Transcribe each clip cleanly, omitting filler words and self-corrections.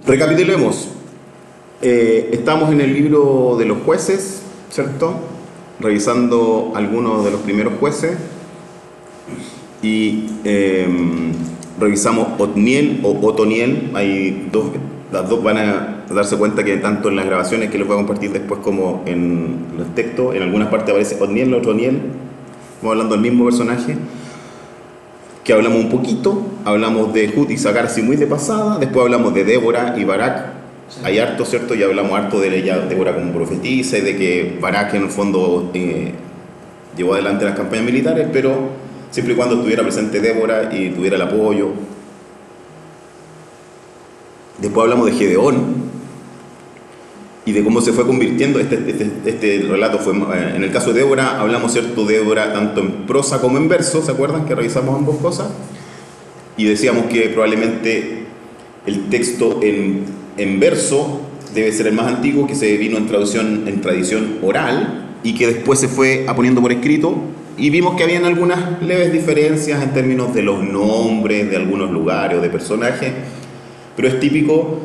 Recapitulemos. Estamos en el libro de los jueces, ¿cierto? Revisando algunos de los primeros jueces y revisamos Otniel o Otoniel. Hay dos, las dos van a darse cuenta que tanto en las grabaciones que les voy a compartir después como en los textos, en algunas partes aparece Otniel, Otoniel. Estamos hablando del mismo personaje. Que hablamos un poquito, hablamos de Jud y Sagar así muy de pasada, después hablamos de Débora y Barak, sí. Hay harto, ¿cierto? Y hablamos harto de ella, Débora como profetisa y de que Barak en el fondo llevó adelante las campañas militares, pero siempre y cuando estuviera presente Débora y tuviera el apoyo. Después hablamos de Gedeón y de cómo se fue convirtiendo, este relato fue, en el caso de Débora, hablamos, ¿cierto?, de Débora tanto en prosa como en verso, ¿se acuerdan que revisamos ambas cosas? Y decíamos que probablemente el texto en verso debe ser el más antiguo, que se vino en tradición oral y que después se fue poniendo por escrito, y vimos que habían algunas leves diferencias en términos de los nombres de algunos lugares o de personajes, pero es típico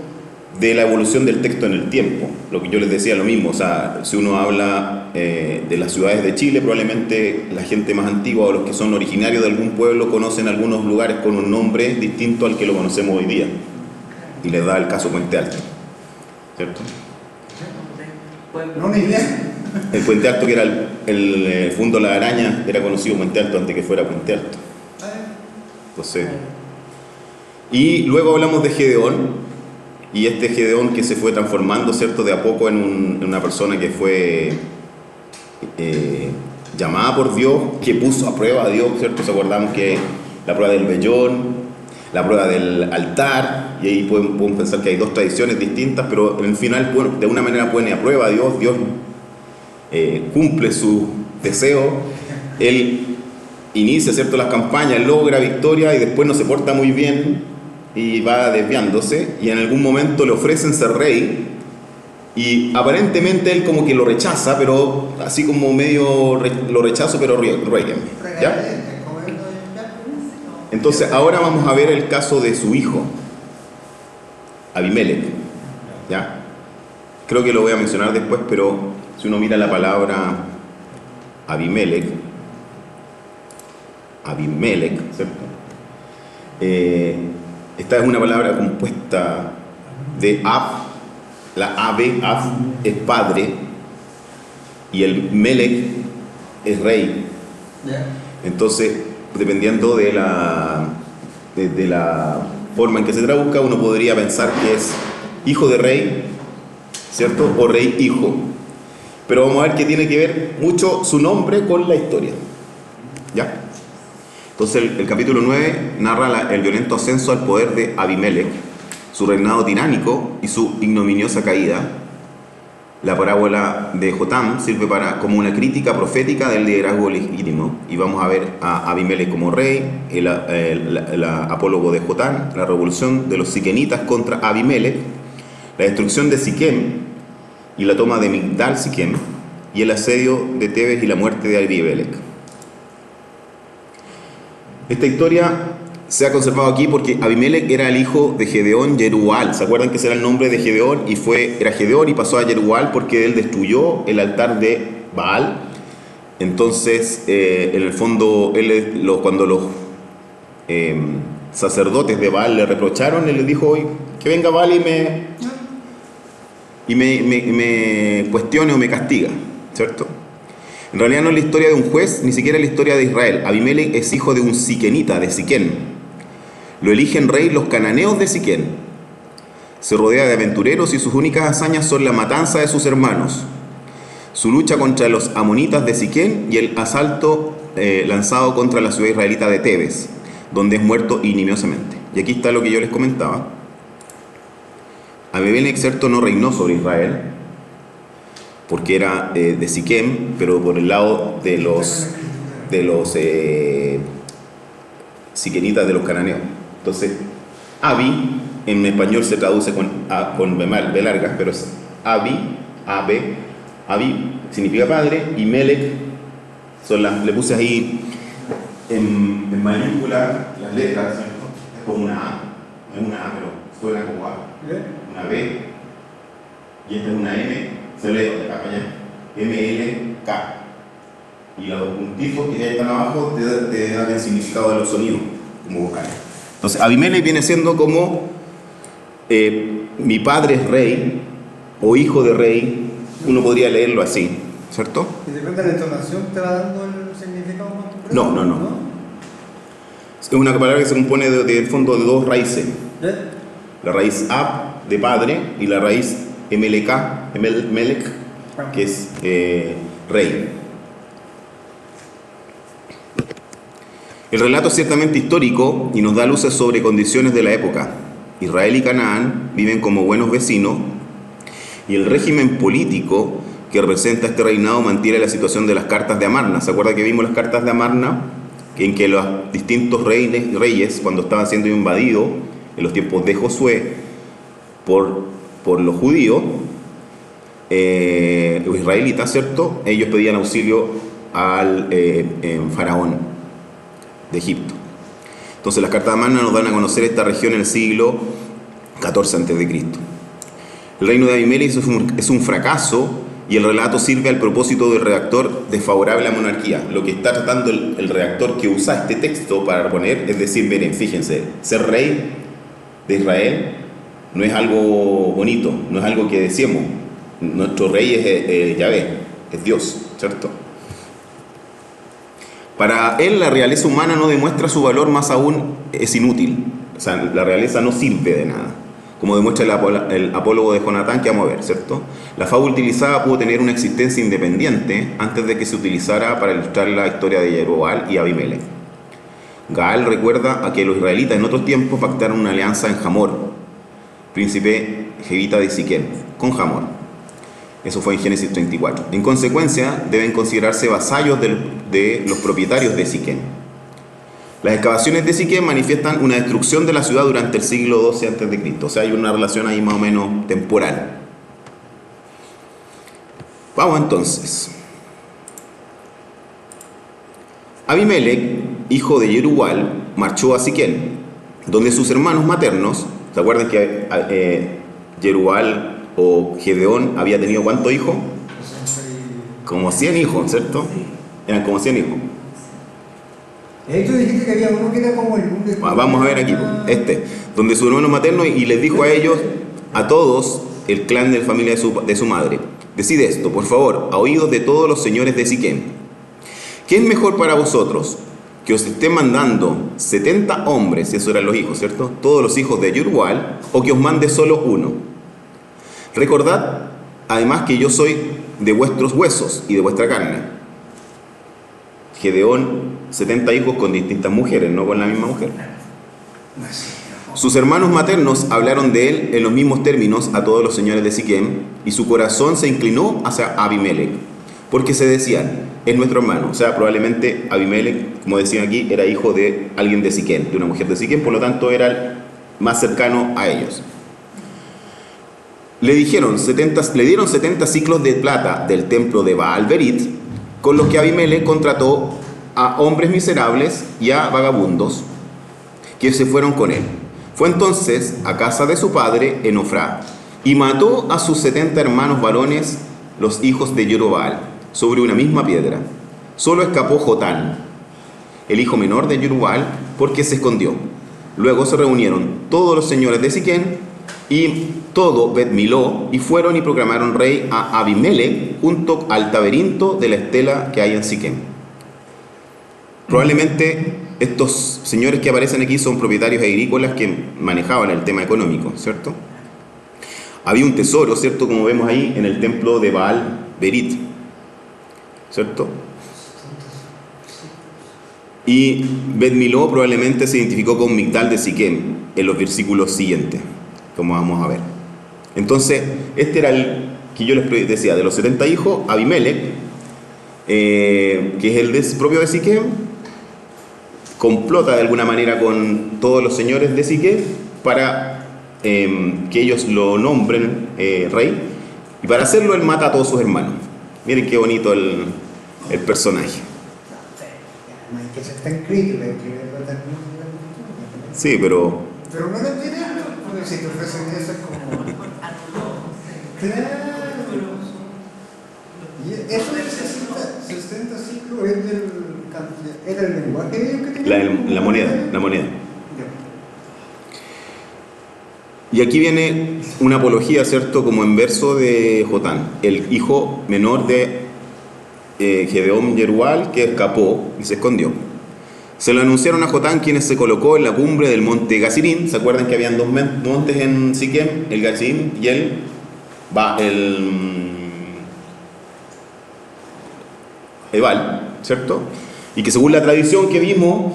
de la evolución del texto en el tiempo. Lo que yo les decía, lo mismo, o sea, si uno habla de las ciudades de Chile, probablemente la gente más antigua o los que son originarios de algún pueblo conocen algunos lugares con un nombre distinto al que lo conocemos hoy día, y les da el caso Puente Alto, ¿cierto? No, ni idea. El Puente Alto, que era el Fundo La Araña, era conocido Puente Alto antes que fuera Puente Alto. Entonces, y luego hablamos de Gedeón. Y este Gedeón que se fue transformando, ¿cierto?, de a poco en una persona que fue llamada por Dios, que puso a prueba a Dios, ¿cierto? Se acordamos que la prueba del vellón, la prueba del altar, y ahí pueden pensar que hay dos tradiciones distintas, pero en el final, bueno, de una manera pone a prueba a Dios, Dios cumple su deseo, Él inicia, ¿cierto?, las campañas, logra victoria y después no se porta muy bien, y va desviándose, y en algún momento le ofrecen ser rey, y aparentemente él como que lo rechaza, pero así como medio lo rechazo, pero ruégame, ¿ya? Entonces ahora vamos a ver el caso de su hijo, Abimelech, ¿ya? Creo que lo voy a mencionar después, pero si uno mira la palabra Abimelech, ¿cierto? Esta es una palabra compuesta de Ab, la Ave, Ab es padre, y el Melech es rey. Entonces, dependiendo de la forma en que se traduzca, uno podría pensar que es hijo de rey, ¿cierto? O rey hijo. Pero vamos a ver que tiene que ver mucho su nombre con la historia, ¿ya? Entonces el capítulo 9 narra el violento ascenso al poder de Abimelech, su reinado tiránico y su ignominiosa caída. La parábola de Jotam sirve como una crítica profética del liderazgo legítimo, y vamos a ver a Abimelech como rey, el apólogo de Jotam, la revolución de los siquenitas contra Abimelech, la destrucción de Siquem y la toma de Migdal Siquem, y el asedio de Tebes y la muerte de Abimelech. Esta historia se ha conservado aquí porque Abimelech era el hijo de Gedeón Yerual. ¿Se acuerdan que ese era el nombre de Gedeón? Y era Gedeón y pasó a Yerual porque él destruyó el altar de Baal. Entonces, en el fondo, cuando los sacerdotes de Baal le reprocharon, él les dijo: hoy que venga Baal y me cuestione o me castiga, ¿cierto? En realidad no es la historia de un juez, ni siquiera es la historia de Israel. Abimelech es hijo de un siquenita, de Siquén. Lo eligen rey los cananeos de Siquén. Se rodea de aventureros y sus únicas hazañas son la matanza de sus hermanos, su lucha contra los amonitas de Siquén y el asalto lanzado contra la ciudad israelita de Tebes, donde es muerto ignominiosamente. Y aquí está lo que yo les comentaba. Abimelech, ¿cierto?, no reinó sobre Israel, porque era de Siquem, pero por el lado de los siquenitas, de los cananeos. Entonces, Abi, en español se traduce con B larga, pero es Abi, Abi significa padre, y Melech, le puse ahí en mayúscula las letras, ¿cierto? Es como una A, no es una A, pero suena como A, una B, y esta es una M, se lee de acá para allá, MLK. Y los puntitos que están abajo te dan el significado de los sonidos como vocales. Entonces, Abimelech viene siendo como mi padre es rey o hijo de rey, uno podría leerlo así, ¿cierto? ¿Y depende de la entonación te va dando el significado más concreto? No. Es una palabra que se compone de fondo de dos raíces. La raíz Ab de padre y la raíz MLK, Melech, que es rey. El relato es ciertamente histórico y nos da luces sobre condiciones de la época. Israel y Canaán viven como buenos vecinos y el régimen político que representa este reinado mantiene la situación de las cartas de Amarna. ¿Se acuerda que vimos las cartas de Amarna? En que los distintos reyes, cuando estaban siendo invadidos en los tiempos de Josué por los judíos, los israelitas, ¿cierto? Ellos pedían auxilio al faraón de Egipto. Entonces las cartas de Amarna nos dan a conocer esta región en el siglo XIV a.C. El reino de Abimelech es un fracaso y el relato sirve al propósito del redactor desfavorable a la monarquía. Lo que está tratando el redactor que usa este texto para poner es decir, miren, fíjense, ser rey de Israel no es algo bonito, no es algo que deseemos. Nuestro rey es Yahvé, es Dios, ¿cierto? Para él la realeza humana no demuestra su valor, más aún es inútil. O sea, la realeza no sirve de nada, como demuestra el apólogo de Jonatán que vamos a ver, ¿cierto? La fábula utilizada pudo tener una existencia independiente antes de que se utilizara para ilustrar la historia de Jeroboam y Abimelech. Gaal recuerda a que los israelitas en otros tiempos pactaron una alianza en Hamor, príncipe jevita de Siquem, con Hamor. Eso fue en Génesis 34. En consecuencia, deben considerarse vasallos de los propietarios de Siquem. Las excavaciones de Siquem manifiestan una destrucción de la ciudad durante el siglo XII a.C. O sea, hay una relación ahí más o menos temporal. Vamos entonces. Abimelech, hijo de Jerubbaal, marchó a Siquem, donde sus hermanos maternos, ¿se acuerdan que Jerubbaal o Gedeón había tenido cuántos hijos? Como 100 hijos, ¿cierto? Eran como 100 hijos. Tú dijiste que había uno que era como el... Vamos a ver aquí, donde sus hermanos maternos, y les dijo a ellos, a todos, el clan de la familia de su madre: decid esto, por favor, a oídos de todos los señores de Siquem. ¿Qué es mejor para vosotros? Que os esté mandando 70 hombres, esos eran los hijos, ¿cierto? Todos los hijos de Jerubbaal, o que os mande solo uno. Recordad, además, que yo soy de vuestros huesos y de vuestra carne. Gedeón, 70 hijos con distintas mujeres, no con la misma mujer. Sus hermanos maternos hablaron de él en los mismos términos a todos los señores de Siquem, y su corazón se inclinó hacia Abimelech, porque se decían, es nuestro hermano. O sea, probablemente Abimelech, como decían aquí, era hijo de alguien de Siquem, de una mujer de Siquem, por lo tanto era el más cercano a ellos. Le dieron 70 ciclos de plata del templo de Baal-Berit, con los que Abimelech contrató a hombres miserables y a vagabundos que se fueron con él. Fue entonces a casa de su padre en Ofrá y mató a sus 70 hermanos varones, los hijos de Jerubbaal, sobre una misma piedra. Solo escapó Jotán, el hijo menor de Jerubbaal, porque se escondió. Luego se reunieron todos los señores de Siquem y todo Bet Miló, y fueron y proclamaron rey a Abimelech junto al taberinto de la estela que hay en Siquem. Probablemente estos señores que aparecen aquí son propietarios agrícolas que manejaban el tema económico, ¿cierto? Había un tesoro, ¿cierto? Como vemos ahí en el templo de Baal-Berit, ¿cierto? Y Bet Miló probablemente se identificó con Migdal de Siquem en los versículos siguientes, como vamos a ver. Entonces, este era el que yo les decía, de los 70 hijos, Abimelech, que es el propio de Siquem, complota de alguna manera con todos los señores de Siquem para que ellos lo nombren rey, y para hacerlo él mata a todos sus hermanos. Miren qué bonito el personaje. Que se está escrito, Sí, pero no lo tiene. pues si te ofrecen eso es como... Claro. Y eso del 60 ciclos es era el lenguaje de ellos que tenían. La moneda. Y aquí viene una apología, ¿cierto? Como en verso de Jotán, el hijo menor de Gedeón Yerubal, que escapó y se escondió. Se lo anunciaron a Jotán, quien se colocó en la cumbre del monte Gazirim. ¿Se acuerdan que habían dos montes en Siquem? El Gazirim y el Ebal, ¿cierto? Y que según la tradición que vimos,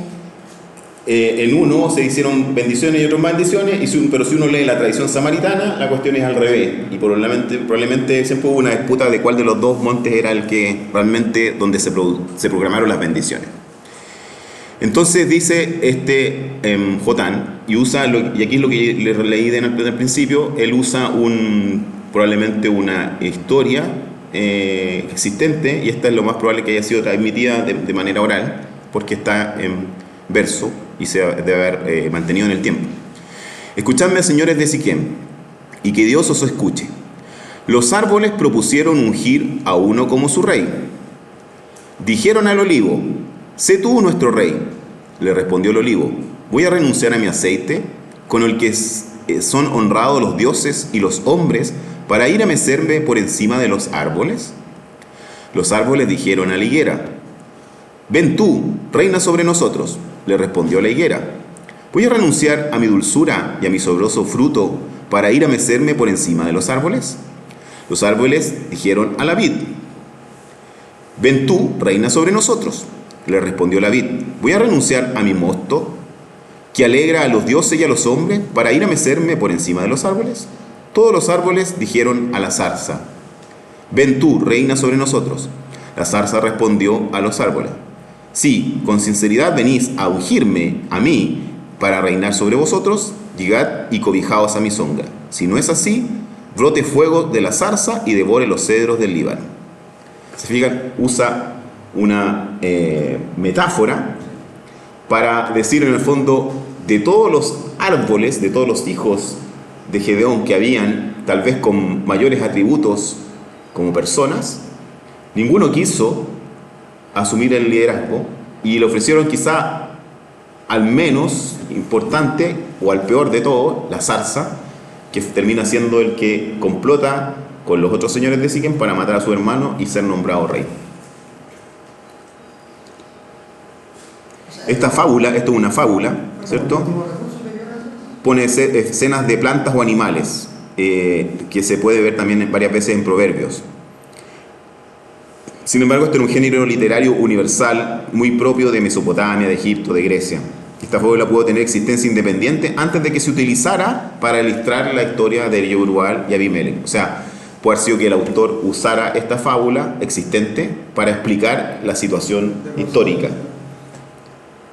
en uno se hicieron bendiciones y otros maldiciones, pero si uno lee la tradición samaritana, la cuestión es al revés. Y probablemente siempre hubo una disputa de cuál de los dos montes era el que realmente donde se programaron las bendiciones. Entonces dice Jotán, y aquí es lo que le leí en el principio, él usa probablemente una historia existente, y esta es lo más probable que haya sido transmitida de manera oral, porque está en verso y se debe haber mantenido en el tiempo. Escuchadme, señores de Siquem, y que Dios os escuche. Los árboles propusieron ungir a uno como su rey. Dijeron al olivo: sé tú nuestro rey. Le respondió el olivo: voy a renunciar a mi aceite, con el que son honrados los dioses y los hombres, para ir a mecerme por encima de los árboles. Los árboles dijeron a la higuera: ven tú, reina sobre nosotros. Le respondió la higuera: voy a renunciar a mi dulzura y a mi sabroso fruto para ir a mecerme por encima de los árboles. Los árboles dijeron a la vid: ven tú, reina sobre nosotros. Le respondió la vid: voy a renunciar a mi mosto, que alegra a los dioses y a los hombres, para ir a mecerme por encima de los árboles. Todos los árboles dijeron a la zarza: ven tú, reina sobre nosotros. La zarza respondió a los árboles: si con sinceridad venís a ungirme a mí para reinar sobre vosotros, llegad y cobijaos a mi sombra. Si no es así, brote fuego de la zarza y devore los cedros del Líbano. Se fijan, usa una metáfora para decir en el fondo, de todos los árboles, de todos los hijos de Gedeón que habían, tal vez con mayores atributos como personas, ninguno quiso asumir el liderazgo, y le ofrecieron quizá al menos importante o al peor de todo, la zarza, que termina siendo el que complota con los otros señores de Siquem para matar a su hermano y ser nombrado rey. Esta fábula, esto es una fábula, ¿cierto? Pone escenas de plantas o animales, que se puede ver también varias veces en Proverbios. Sin embargo, este es un género literario universal muy propio de Mesopotamia, de Egipto, de Grecia. Esta fábula pudo tener existencia independiente antes de que se utilizara para ilustrar la historia de Yerubal y Abimelech. O sea, puede haber sido que el autor usara esta fábula existente para explicar la situación histórica.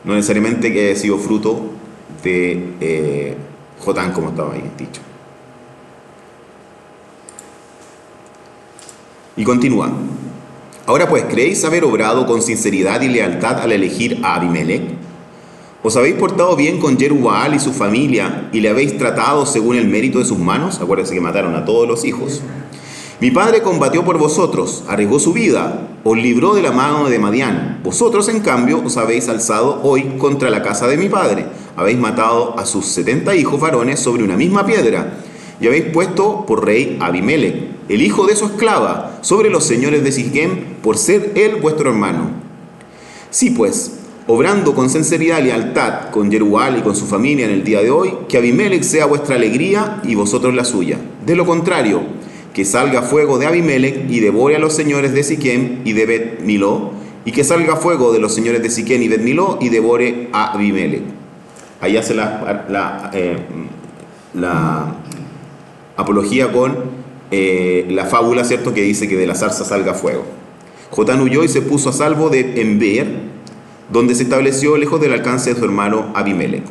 No necesariamente que haya sido fruto de Jotán, como estaba ahí dicho. Y continúa. Ahora pues, ¿creéis haber obrado con sinceridad y lealtad al elegir a Abimelech? ¿Os habéis portado bien con Yerubal y su familia y le habéis tratado según el mérito de sus manos? Acuérdense que mataron a todos los hijos. Mi padre combatió por vosotros, arriesgó su vida, os libró de la mano de Madián. Vosotros, en cambio, os habéis alzado hoy contra la casa de mi padre. Habéis matado a sus 70 hijos varones sobre una misma piedra, y habéis puesto por rey a Abimelech, el hijo de su esclava, sobre los señores de Siquem, por ser él vuestro hermano. Sí, pues, obrando con sinceridad y lealtad con Yerubal y con su familia en el día de hoy, que Abimelech sea vuestra alegría y vosotros la suya. De lo contrario, que salga fuego de Abimelech y devore a los señores de Siquem y de Bet Miló, y que salga fuego de los señores de Siquem y Bet Miló y devore a Abimelech. Ahí hace la apología con la fábula, ¿cierto?, que dice que de la zarza salga fuego. Jotán huyó y se puso a salvo de Enbeer, donde se estableció lejos del alcance de su hermano Abimelech.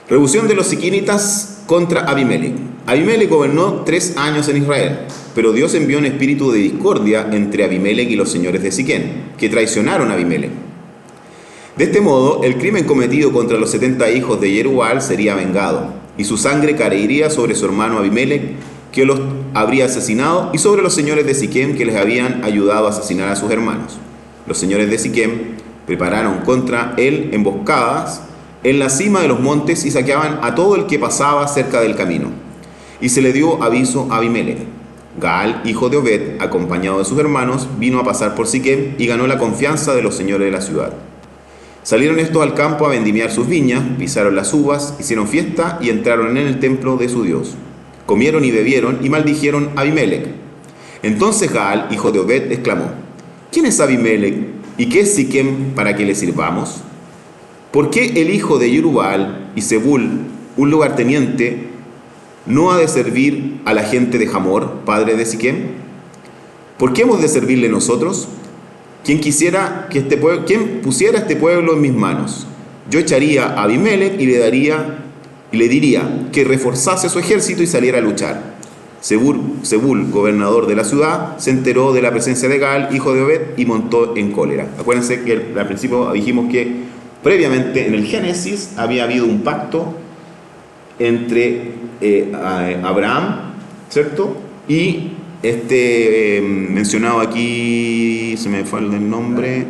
Revolución de los siquinitas contra Abimelech. Abimelech gobernó 3 años en Israel. Pero Dios envió un espíritu de discordia entre Abimelec y los señores de Siquén, que traicionaron a Abimelec. De este modo, el crimen cometido contra los 70 hijos de Jerubbaal sería vengado, y su sangre caería sobre su hermano Abimelec, que los habría asesinado, y sobre los señores de Siquem, que les habían ayudado a asesinar a sus hermanos. Los señores de Siquem prepararon contra él emboscadas en la cima de los montes y saqueaban a todo el que pasaba cerca del camino. Y se le dio aviso a Abimelec. Gaal, hijo de Obed, acompañado de sus hermanos, vino a pasar por Siquem y ganó la confianza de los señores de la ciudad. Salieron estos al campo a vendimiar sus viñas, pisaron las uvas, hicieron fiesta y entraron en el templo de su Dios. Comieron y bebieron y maldijeron a Abimelec. Entonces Gaal, hijo de Obed, exclamó: ¿Quién es Abimelec y qué es Siquem para que le sirvamos? ¿Por qué el hijo de Jerubbaal y Zebul, un lugarteniente, no ha de servir a la gente de Hamor, padre de Siquem? ¿Por qué hemos de servirle nosotros? ¿Quién pusiera este pueblo en mis manos? Yo echaría a Abimelec y le diría que reforzase su ejército y saliera a luchar. Zebul, gobernador de la ciudad, se enteró de la presencia de Gaal, hijo de Obed, y montó en cólera. Acuérdense que al principio dijimos que previamente en el Génesis había habido un pacto entre Abraham, ¿cierto? Y mencionado aquí, se me fue el nombre,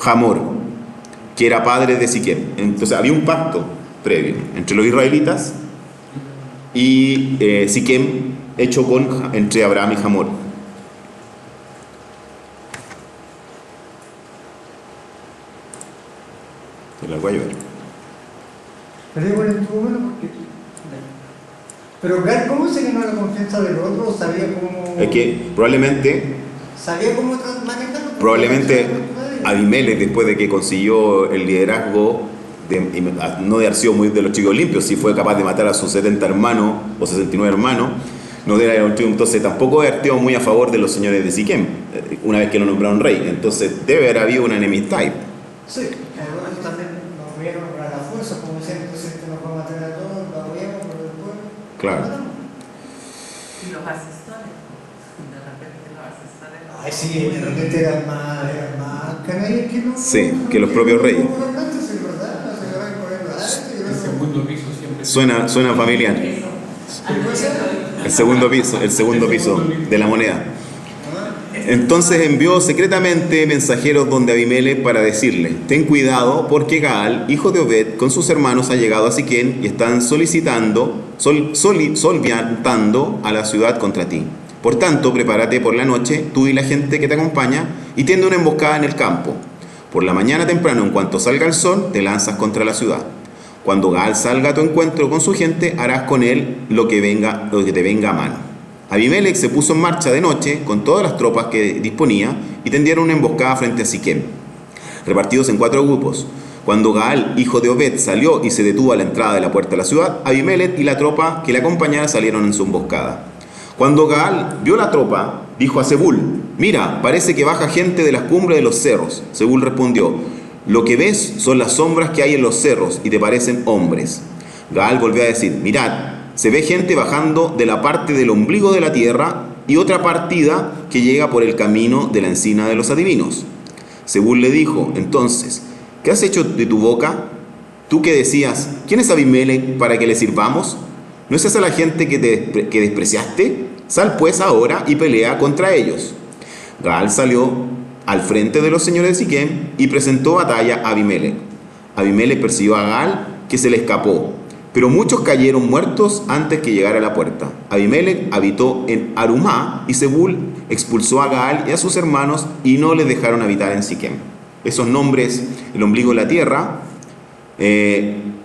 Hamor, que era padre de Siquem. Entonces había un pacto previo entre los israelitas y Siquem hecho entre Abraham y Hamor. Te la voy a llevar. Pero igual estuvo bueno porque... Pero Gaal, ¿cómo se ganó la confianza del otro? ¿Sabía cómo...? Es que probablemente manejarlo? Probablemente Abimelec, después de que consiguió el liderazgo, no de haber sido muy de los chicos limpios, si fue capaz de matar a sus 70 hermanos o 69 hermanos, no era un triunfo. Entonces tampoco vertió muy a favor de los señores de Siquem, una vez que lo nombraron rey. Entonces debe haber habido una enemistad. Sí, algunos también nos vieron para la fuerza, como decían, entonces que nos va a matar a todos, lo apoyamos, pero después... Claro. Y los asesores, de repente los asesores... Ay, sí, de repente eran más canallas que los... Sí, que los propios reyes. El segundo piso siempre... Suena familiar. El segundo piso de la moneda. Entonces envió secretamente mensajeros donde Abimelec para decirle: ten cuidado, porque Gaal, hijo de Obed, con sus hermanos ha llegado a Siquén y están solventando a la ciudad contra ti. Por tanto, prepárate por la noche, tú y la gente que te acompaña, y tiende una emboscada en el campo. Por la mañana temprano, en cuanto salga el sol, te lanzas contra la ciudad. Cuando Gaal salga a tu encuentro con su gente, harás con él lo que te venga a mano. Abimelec se puso en marcha de noche con todas las tropas que disponía y tendieron una emboscada frente a Siquem, repartidos en 4 grupos. Cuando Gaal, hijo de Obed, salió y se detuvo a la entrada de la puerta de la ciudad, Abimelec y la tropa que le acompañaba salieron en su emboscada. Cuando Gaal vio la tropa, dijo a Zebul: mira, parece que baja gente de las cumbres de los cerros. Zebul respondió: lo que ves son las sombras que hay en los cerros y te parecen hombres. Gaal volvió a decir: mirad, se ve gente bajando de la parte del ombligo de la tierra y otra partida que llega por el camino de la encina de los adivinos. Zebul le dijo entonces: ¿qué has hecho de tu boca? Tú que decías: ¿quién es Abimelec para que le sirvamos? ¿No es esa la gente que despreciaste? Sal pues ahora y pelea contra ellos. Gaal salió al frente de los señores de Siquem y presentó batalla a Abimelec. Abimelec persiguió a Gaal, que se le escapó, pero muchos cayeron muertos antes que llegara a la puerta. Abimelec habitó en Arumá y Zebul expulsó a Gaal y a sus hermanos y no les dejaron habitar en Siquem. Esos nombres, el ombligo de la tierra,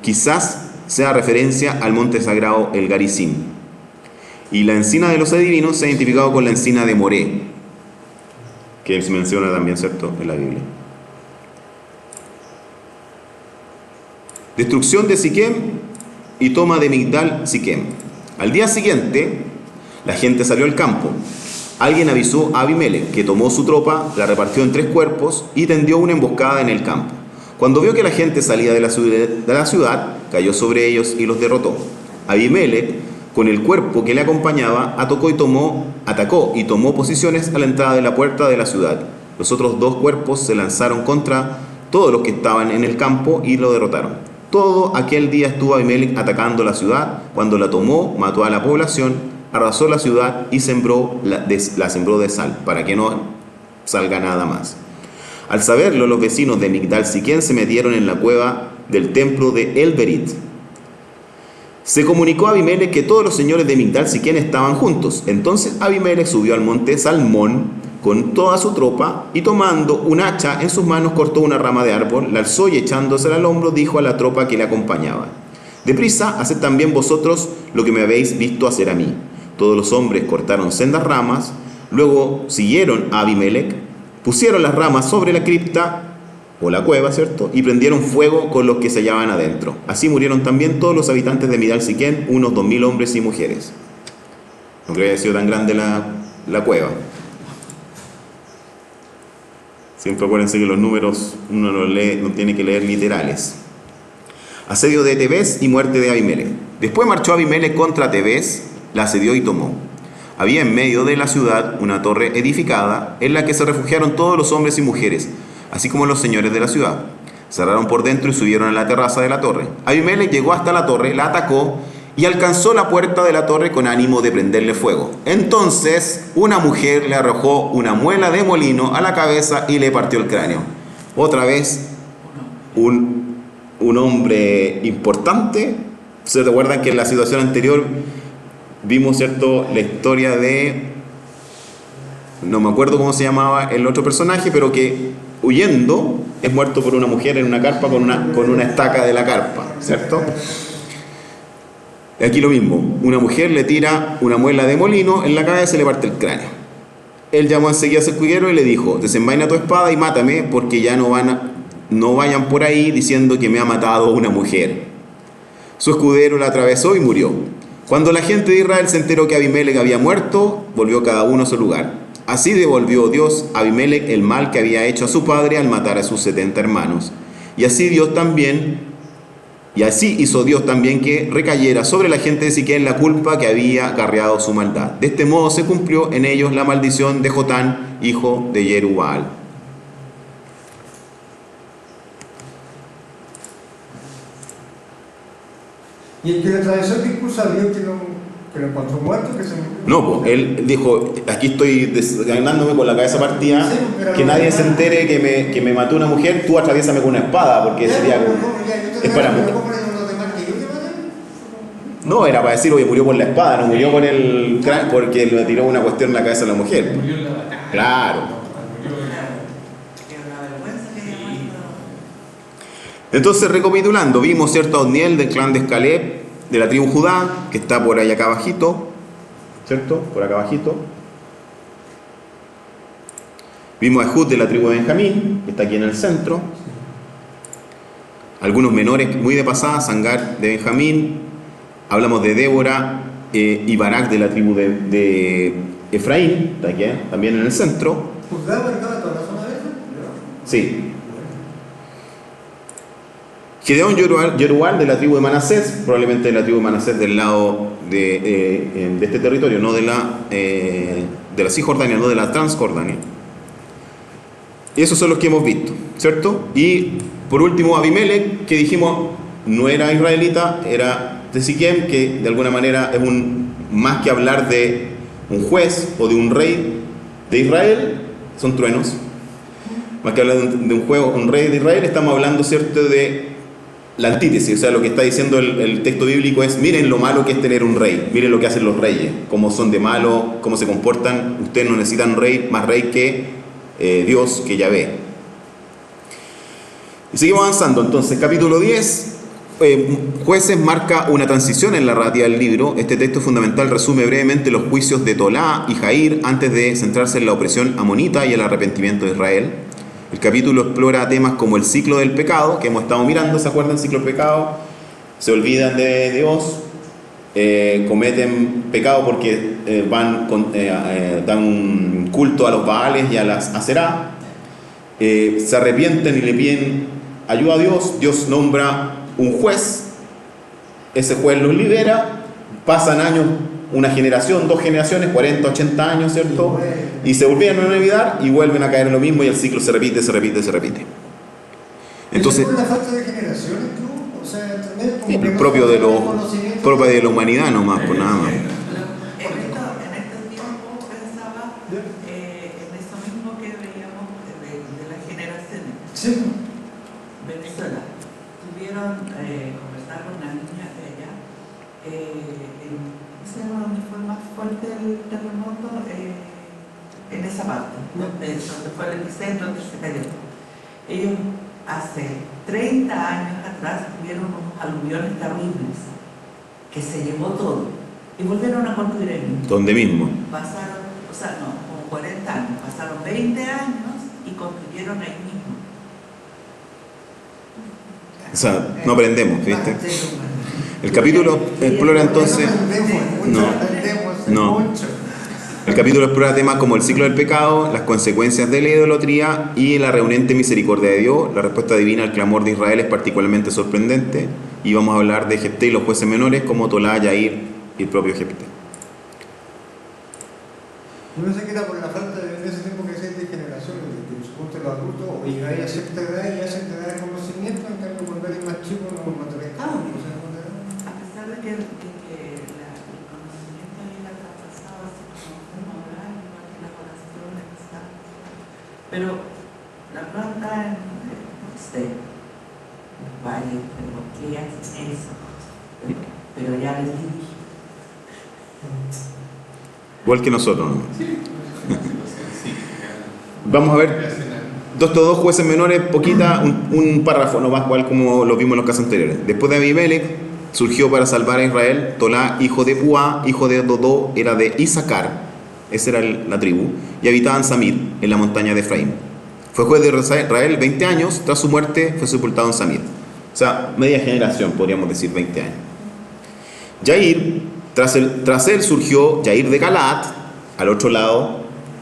quizás sea referencia al monte sagrado el Garizim. Y la encina de los adivinos se ha identificado con la encina de Moré, que se menciona también, ¿cierto?, en la Biblia. Destrucción de Siquem y toma de Migdal Siquem. Al día siguiente, la gente salió al campo. Alguien avisó a Abimelec, que tomó su tropa, la repartió en 3 cuerpos y tendió una emboscada en el campo. Cuando vio que la gente salía de la ciudad, cayó sobre ellos y los derrotó. Abimelec con el cuerpo que le acompañaba, atacó y tomó posiciones a la entrada de la puerta de la ciudad. Los otros 2 cuerpos se lanzaron contra todos los que estaban en el campo y lo derrotaron. Todo aquel día estuvo Abimelech atacando la ciudad. Cuando la tomó, mató a la población, arrasó la ciudad y la sembró de sal, para que no salga nada más. Al saberlo, los vecinos de Migdal Siquén se metieron en la cueva del templo de El-Berit. Se comunicó a Abimelech que todos los señores de Migdal Siquén estaban juntos. Entonces Abimelech subió al monte Salmón con toda su tropa, y tomando un hacha en sus manos cortó una rama de árbol, la alzó y echándosela al hombro dijo a la tropa que le acompañaba: «Deprisa, haced también vosotros lo que me habéis visto hacer a mí». Todos los hombres cortaron sendas ramas, luego siguieron a Abimelech, pusieron las ramas sobre la cripta o la cueva, ¿cierto?, y prendieron fuego con los que se hallaban adentro. Así murieron también todos los habitantes de Migdal Siquén, unos 2000 hombres y mujeres. No creo que haya sido tan grande la cueva. Siempre acuérdense que los números uno no tiene que leer literales. Asedio de Tebés y muerte de Abimelech. Después marchó Abimelech contra Tebés, la asedió y tomó. Había en medio de la ciudad una torre edificada, en la que se refugiaron todos los hombres y mujeres, así como los señores de la ciudad. Cerraron por dentro y subieron a la terraza de la torre. Abimelech llegó hasta la torre, la atacó y alcanzó la puerta de la torre con ánimo de prenderle fuego. Entonces una mujer le arrojó una muela de molino a la cabeza y le partió el cráneo. Otra vez un hombre importante. ¿Se recuerdan que en la situación anterior vimos, ¿cierto?, la historia de, no me acuerdo cómo se llamaba el otro personaje, pero que huyendo es muerto por una mujer en una carpa con una estaca de la carpa, ¿cierto? Aquí lo mismo, una mujer le tira una muela de molino en la cabeza y le parte el cráneo. Él llamó enseguida a su escudero y le dijo: «Desenvaina tu espada y mátame, porque ya no vayan por ahí diciendo que me ha matado una mujer». Su escudero la atravesó y murió. Cuando la gente de Israel se enteró que Abimelech había muerto, volvió cada uno a su lugar. Así devolvió Dios a Abimelech el mal que había hecho a su padre al matar a sus 70 hermanos. Y así hizo Dios también que recayera sobre la gente de Siquén la culpa que había acarreado su maldad. De este modo se cumplió en ellos la maldición de Jotán, hijo de Jerubbaal. Y el que le atravesó el discurso a Dios que lo encontró muerto, que se murió. No, pues él dijo: «Aquí estoy desganándome con la cabeza partida, Sí, pero que nadie se entere que me mató una mujer, tú atraviésame con una espada», porque sería como... es para... No, era para decir: «Oye, murió por la espada, no murió con el cráneo, porque le tiró una cuestión en la cabeza a la mujer». Murió en la batalla. Claro. Que era una vergüenza que haya muerto. Entonces, recapitulando, vimos, ¿cierto?, a Otniel del clan de Caleb, de la tribu Judá, que está por ahí acá abajito, ¿cierto?, por acá abajito. Vimos a Ehud de la tribu de Benjamín, que está aquí en el centro. Algunos menores muy de pasada, Sangar de Benjamín. Hablamos de Débora y Barak de la tribu de Efraín, está aquí, también en el centro. ¿Juzgado marcaba toda la zona verde? Sí. Gedeón Jerubbaal de la tribu de Manasés, probablemente de la tribu de Manasés del lado de este territorio, no de la Cisjordania, no de la Transjordania. Y esos son los que hemos visto, ¿cierto? Y por último, Abimelech, que dijimos no era israelita, era de Siquem, que de alguna manera es más que hablar de un juez o de un rey de Israel, son truenos. Más que hablar de un rey de Israel, estamos hablando, ¿cierto?, de la antítesis. O sea, lo que está diciendo el texto bíblico es: miren lo malo que es tener un rey, miren lo que hacen los reyes, cómo son de malos, cómo se comportan. Ustedes no necesitan más rey que Dios, que Yahvé. Y seguimos avanzando. Entonces, capítulo 10, Jueces marca una transición en la narrativa del libro. Este texto fundamental resume brevemente los juicios de Tolá y Jair antes de centrarse en la opresión amonita y el arrepentimiento de Israel. El capítulo explora temas como el ciclo del pecado, que hemos estado mirando, ¿se acuerdan? El ciclo del pecado. Se olvidan de Dios, cometen pecado porque dan culto a los Baales y a las Aserá. Se arrepienten y le piden ayuda a Dios. Dios nombra un juez, ese juez los libera, pasan años, una generación, 2 generaciones, 40, 80 años, ¿cierto? Y se volvían a olvidar y vuelven a caer en lo mismo y el ciclo se repite, se repite, se repite. Entonces, ¿es por la falta de generaciones, tú? O sea, también como que propio de conocimiento la humanidad nomás, por nada más. En este tiempo pensaba en eso mismo que veíamos de las generaciones. Sí. Venezuela, conversaron con una niña de allá, donde fue más fuerte el terremoto, en esa parte, donde fue el epicentro, donde se cayó. Ellos hace 30 años atrás tuvieron unos aluviones terribles que se llevó todo y volvieron a construir el mismo. ¿Dónde mismo? Pasaron, como 40 años, pasaron 20 años y construyeron ahí mismo. O sea, no aprendemos, ¿viste? El capítulo explora entonces... No. El capítulo explora temas como el ciclo del pecado, las consecuencias de la idolatría y la reunente misericordia de Dios. La respuesta divina al clamor de Israel es particularmente sorprendente. Y vamos a hablar de Jefté y los jueces menores como Tolá, Yair y el propio Jefté. Yo pensé que era por la falta de ese tiempo que se de generaciones, que suponte los adultos o llegáis a cierta edad y ya se te da el conocimiento, en cambio cuando eres más chico no te pescamos. A pesar de que el conocimiento y la traspasado así como uno oral, igual que las oraciones, pero la planta no sé, vale, pero ¿qué hace eso? Pero ya les dije. Igual que nosotros, ¿no? Vamos a ver estos 2 jueces menores, un párrafo nomás, cual como lo vimos en los casos anteriores. Después de Abimelech surgió para salvar a Israel Tolá, hijo de Puá, hijo de Dodó, era de Issacar, esa era la tribu, y habitaba en Samir, en la montaña de Efraín. Fue juez de Israel 20 años, tras su muerte fue sepultado en Samir. O sea, media generación, podríamos decir 20 años. Yair, tras él surgió Yair de Galaad, al otro lado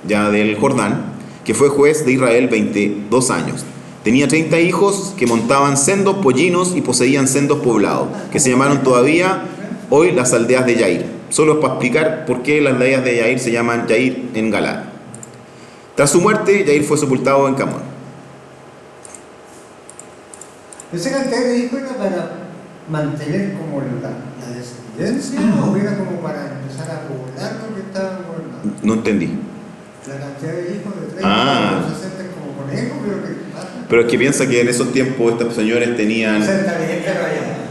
ya del Jordán, que fue juez de Israel 22 años. Tenía 30 hijos que montaban sendos pollinos y poseían sendos poblados, que se llamaron todavía hoy las aldeas de Yair. Solo es para explicar por qué las aldeas de Yair se llaman Yair en Galaad. Tras su muerte, Yair fue sepultado en Camón. ¿Esa cantidad de hijos era para mantener como la descendencia o era como para empezar a poblar lo que estaban gobernando? No entendí. La cantidad de hijos de 30 se sienten como conejos, pero ¿qué pasa? Pero es que piensa que en esos tiempos estos señores tenían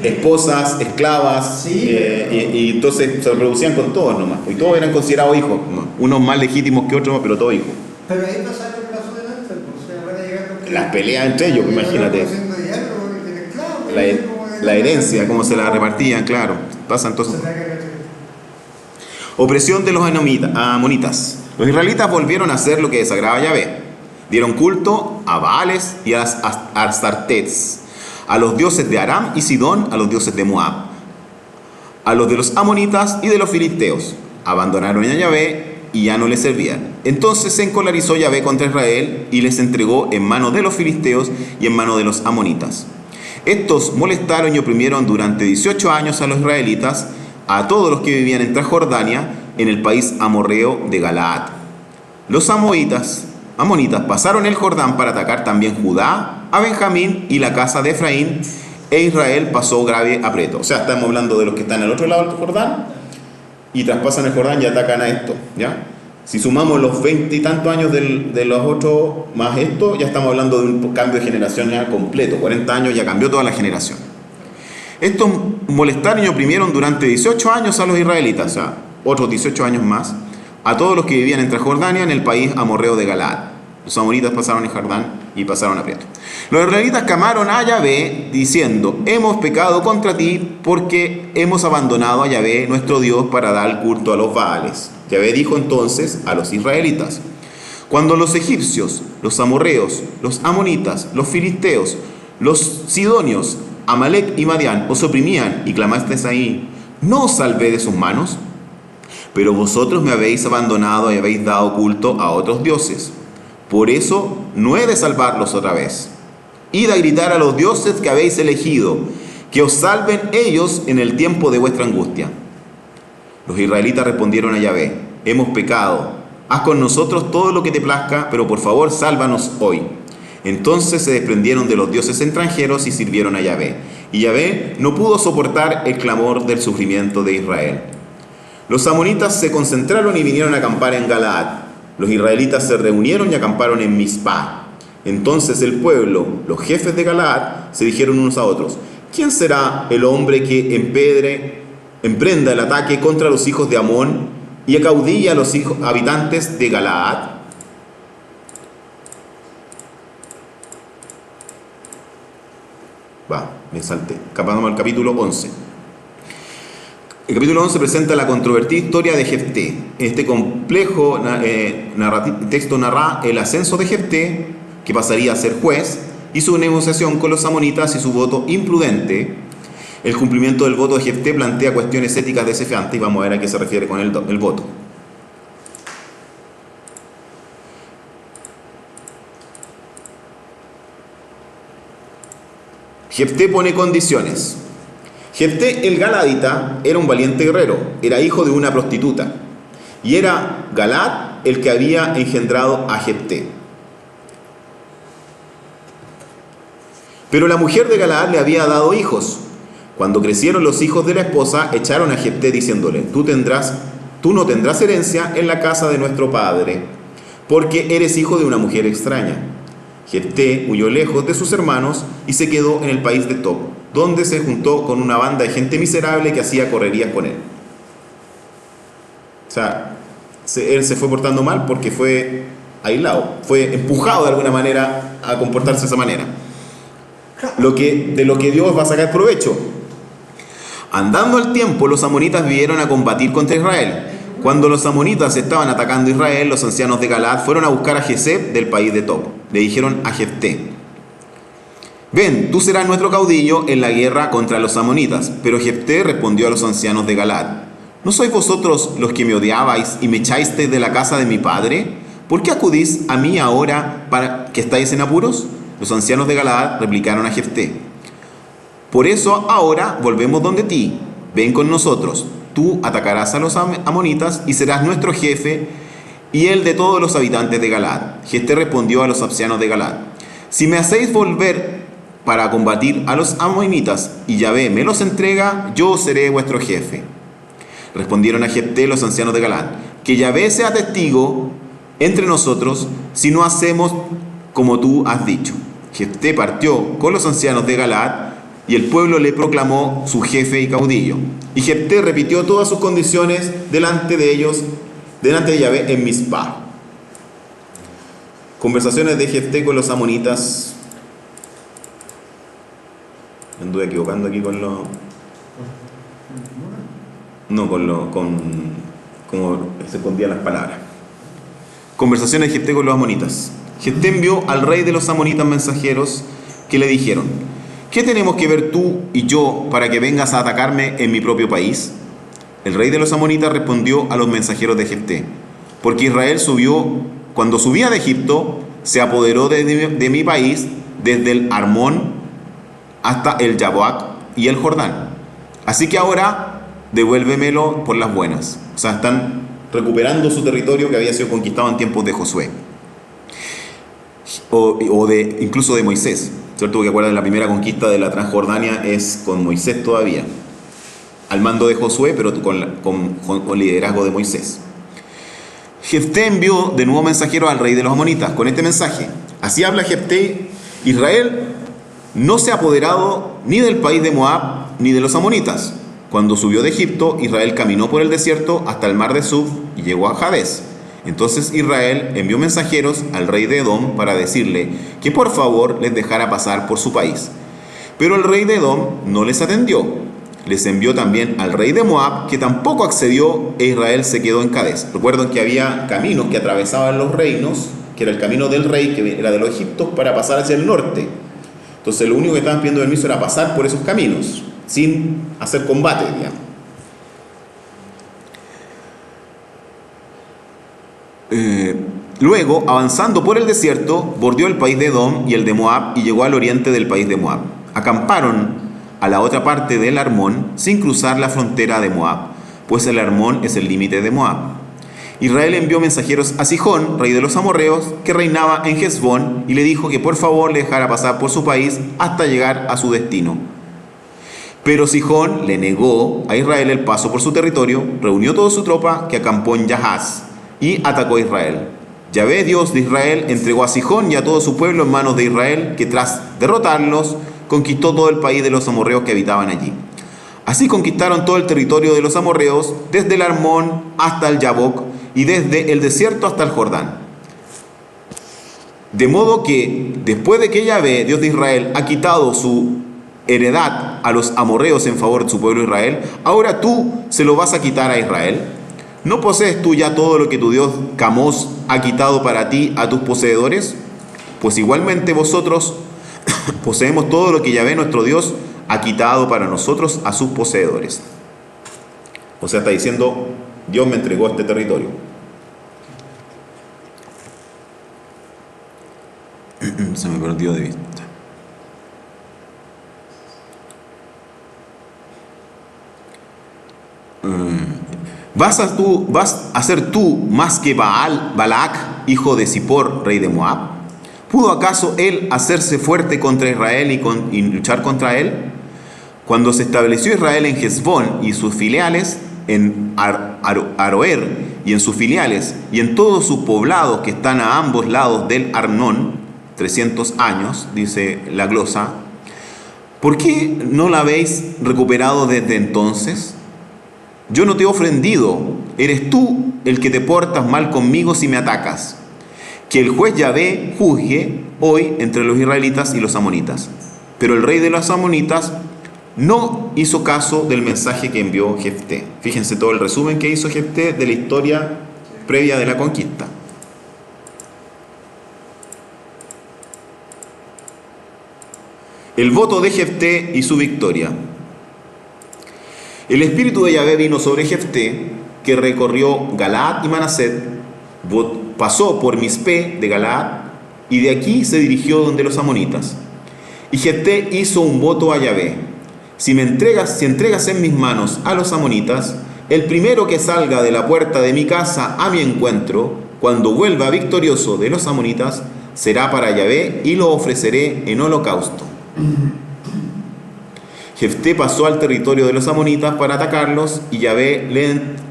esposas, esclavas, y entonces se reproducían con todos nomás, y todos eran considerados hijos, ¿no? Unos más legítimos que otros, pero todos hijos. Pero ahí pasaron lo que pasó delante, pues, o sea, van a llegar las peleas entre ellos, imagínate. La herencia, cómo se la repartían, claro, pasa entonces. Opresión de los amonitas. Los israelitas volvieron a hacer lo que desagraba a Yahvé. Dieron culto a Baales y a Astartés, a los dioses de Aram y Sidón, a los dioses de Moab, a los de los amonitas y de los filisteos. Abandonaron a Yahvé y ya no les servían. Entonces se encolarizó Yahvé contra Israel y les entregó en manos de los filisteos y en manos de los amonitas. Estos molestaron y oprimieron durante 18 años a los israelitas, a todos los que vivían en Transjordania, en el país amorreo de Galaad. Los amonitas pasaron el Jordán para atacar también Judá, a Benjamín y la casa de Efraín, e Israel pasó grave aprieto. O sea, estamos hablando de los que están al otro lado del Jordán, y traspasan el Jordán y atacan a esto, ¿ya? Si sumamos los 20 y tantos años de los otros más esto, ya estamos hablando de un cambio de generación ya completo. 40 años ya cambió toda la generación. Estos molestaron y oprimieron durante 18 años a los israelitas, o sea, otros 18 años más, a todos los que vivían en Transjordania, en el país amorreo de Galaad. Los amonitas pasaron el Jordán y pasaron aprieto. Los israelitas clamaron a Yahvé diciendo: hemos pecado contra ti porque hemos abandonado a Yahvé nuestro Dios para dar culto a los Baales. Yahvé dijo entonces a los israelitas: cuando los egipcios, los amorreos, los amonitas, los filisteos, los sidonios, Amalek y Madián os oprimían y clamasteis ahí, ¿no os salvé de sus manos? Pero vosotros me habéis abandonado y habéis dado culto a otros dioses. Por eso no he de salvarlos otra vez. Id a gritar a los dioses que habéis elegido, que os salven ellos en el tiempo de vuestra angustia. Los israelitas respondieron a Yahvé: hemos pecado, haz con nosotros todo lo que te plazca, pero por favor sálvanos hoy. Entonces se desprendieron de los dioses extranjeros y sirvieron a Yahvé. Y Yahvé no pudo soportar el clamor del sufrimiento de Israel. Los amonitas se concentraron y vinieron a acampar en Galaad. Los israelitas se reunieron y acamparon en Mizpah. Entonces el pueblo, los jefes de Galaad, se dijeron unos a otros: ¿quién será el hombre que emprenda el ataque contra los hijos de Amón y acaudille a los habitantes de Galaad? Me salté. Pasamos al capítulo 11. El capítulo 11 presenta la controvertida historia de Jefté. Este complejo texto narra el ascenso de Jefté, que pasaría a ser juez, y su negociación con los amonitas y su voto imprudente. El cumplimiento del voto de Jefté plantea cuestiones éticas desafiantes, y vamos a ver a qué se refiere con el voto. Jefté pone condiciones. Jefté el Galadita era un valiente guerrero, era hijo de una prostituta, y era Galad el que había engendrado a Jefté. Pero la mujer de Galad le había dado hijos. Cuando crecieron los hijos de la esposa, echaron a Jefté diciéndole: tú no tendrás herencia en la casa de nuestro padre, porque eres hijo de una mujer extraña. Jefté huyó lejos de sus hermanos y se quedó en el país de Tob, donde se juntó con una banda de gente miserable que hacía correrías con él. O sea, él se fue portando mal porque fue aislado, fue empujado de alguna manera a comportarse de esa manera. De lo que Dios va a sacar provecho. Andando el tiempo, los amonitas vinieron a combatir contra Israel. Cuando los amonitas estaban atacando a Israel, los ancianos de Galaad fueron a buscar a Jesep del país de Tob. Le dijeron a Jefté: ven, tú serás nuestro caudillo en la guerra contra los amonitas. Pero Jefté respondió a los ancianos de Galaad: ¿no sois vosotros los que me odiabais y me echasteis de la casa de mi padre? ¿Por qué acudís a mí ahora para que estáis en apuros? Los ancianos de Galaad replicaron a Jefté: por eso ahora volvemos donde ti, ven con nosotros. Tú atacarás a los amonitas y serás nuestro jefe y el de todos los habitantes de Galaad. Jefté respondió a los ancianos de Galaad: si me hacéis volver para combatir a los amonitas y Yahvé me los entrega, yo seré vuestro jefe. Respondieron a Jefté los ancianos de Galaad: que Yahvé sea testigo entre nosotros si no hacemos como tú has dicho. Jefté partió con los ancianos de Galaad y el pueblo le proclamó su jefe y caudillo. Y Jefté repitió todas sus condiciones delante de ellos, delante de Yahvé en Mizpah. Conversaciones de Jefté con los amonitas. Me anduve equivocando aquí con lo... No, como se escondían las palabras. Conversaciones de Jefté con los amonitas. Jefté envió al rey de los amonitas mensajeros que le dijeron: ¿qué tenemos que ver tú y yo para que vengas a atacarme en mi propio país? El rey de los amonitas respondió a los mensajeros de Jefté: porque Israel cuando subía de Egipto, se apoderó de mi país desde el Armón hasta el Yaboac y el Jordán. Así que ahora devuélvemelo por las buenas. O sea, están recuperando su territorio que había sido conquistado en tiempos de Josué. Incluso de Moisés. ¿Cierto? Porque acuerdan, la primera conquista de la Transjordania es con Moisés todavía, al mando de Josué, pero con liderazgo de Moisés. Jefté envió de nuevo mensajeros al rey de los amonitas con este mensaje: así habla Jefté: Israel no se ha apoderado ni del país de Moab ni de los amonitas. Cuando subió de Egipto, Israel caminó por el desierto hasta el mar de Suf y llegó a Jades. Entonces Israel envió mensajeros al rey de Edom para decirle que por favor les dejara pasar por su país. Pero el rey de Edom no les atendió. Les envió también al rey de Moab, que tampoco accedió, e Israel se quedó en Cades. Recuerden que había caminos que atravesaban los reinos, que era el camino del rey, que era de los egipcios, para pasar hacia el norte. Entonces lo único que estaban pidiendo permiso era pasar por esos caminos, sin hacer combate, digamos. Luego, avanzando por el desierto, bordeó el país de Edom y el de Moab y llegó al oriente del país de Moab. Acamparon a la otra parte del Armón sin cruzar la frontera de Moab, pues el Hermón es el límite de Moab. Israel envió mensajeros a Sihón, rey de los amorreos, que reinaba en Hesbón, y le dijo que por favor le dejara pasar por su país hasta llegar a su destino. Pero Sihón le negó a Israel el paso por su territorio, reunió toda su tropa que acampó en Yahaz y atacó a Israel. Yahvé, Dios de Israel, entregó a Sihón y a todo su pueblo en manos de Israel, que tras derrotarlos, conquistó todo el país de los amorreos que habitaban allí. Así conquistaron todo el territorio de los amorreos, desde el Armón hasta el Yaboc, y desde el desierto hasta el Jordán. De modo que, después de que Yahvé, Dios de Israel, ha quitado su heredad a los amorreos en favor de su pueblo Israel, ahora tú se lo vas a quitar a Israel. ¿No posees tú ya todo lo que tu Dios Camós ha quitado para ti a tus poseedores? Pues igualmente vosotros poseemos todo lo que Yahvé nuestro Dios ha quitado para nosotros a sus poseedores. O sea, está diciendo, Dios me entregó este territorio. Se me perdió de vista. ¿Vas a ser tú más que Balac, hijo de Zippor, rey de Moab? ¿Pudo acaso él hacerse fuerte contra Israel y luchar contra él? Cuando se estableció Israel en Hesbón y sus filiales, en Aroer y en sus filiales, y en todos sus poblados que están a ambos lados del Arnón, 300 años, dice la glosa, ¿por qué no la habéis recuperado desde entonces? Yo no te he ofendido, eres tú el que te portas mal conmigo si me atacas. Que el juez Yahvé juzgue hoy entre los israelitas y los amonitas. Pero el rey de los amonitas no hizo caso del mensaje que envió Jefté. Fíjense todo el resumen que hizo Jefté de la historia previa de la conquista. El voto de Jefté y su victoria. El espíritu de Yahvé vino sobre Jefté, que recorrió Galaad y Manaset, pasó por Mispe de Galaad, y de aquí se dirigió donde los amonitas. Y Jefté hizo un voto a Yahvé: si entregas en mis manos a los amonitas, el primero que salga de la puerta de mi casa a mi encuentro, cuando vuelva victorioso de los amonitas, será para Yahvé y lo ofreceré en holocausto. Jefté pasó al territorio de los amonitas para atacarlos, y Yahvé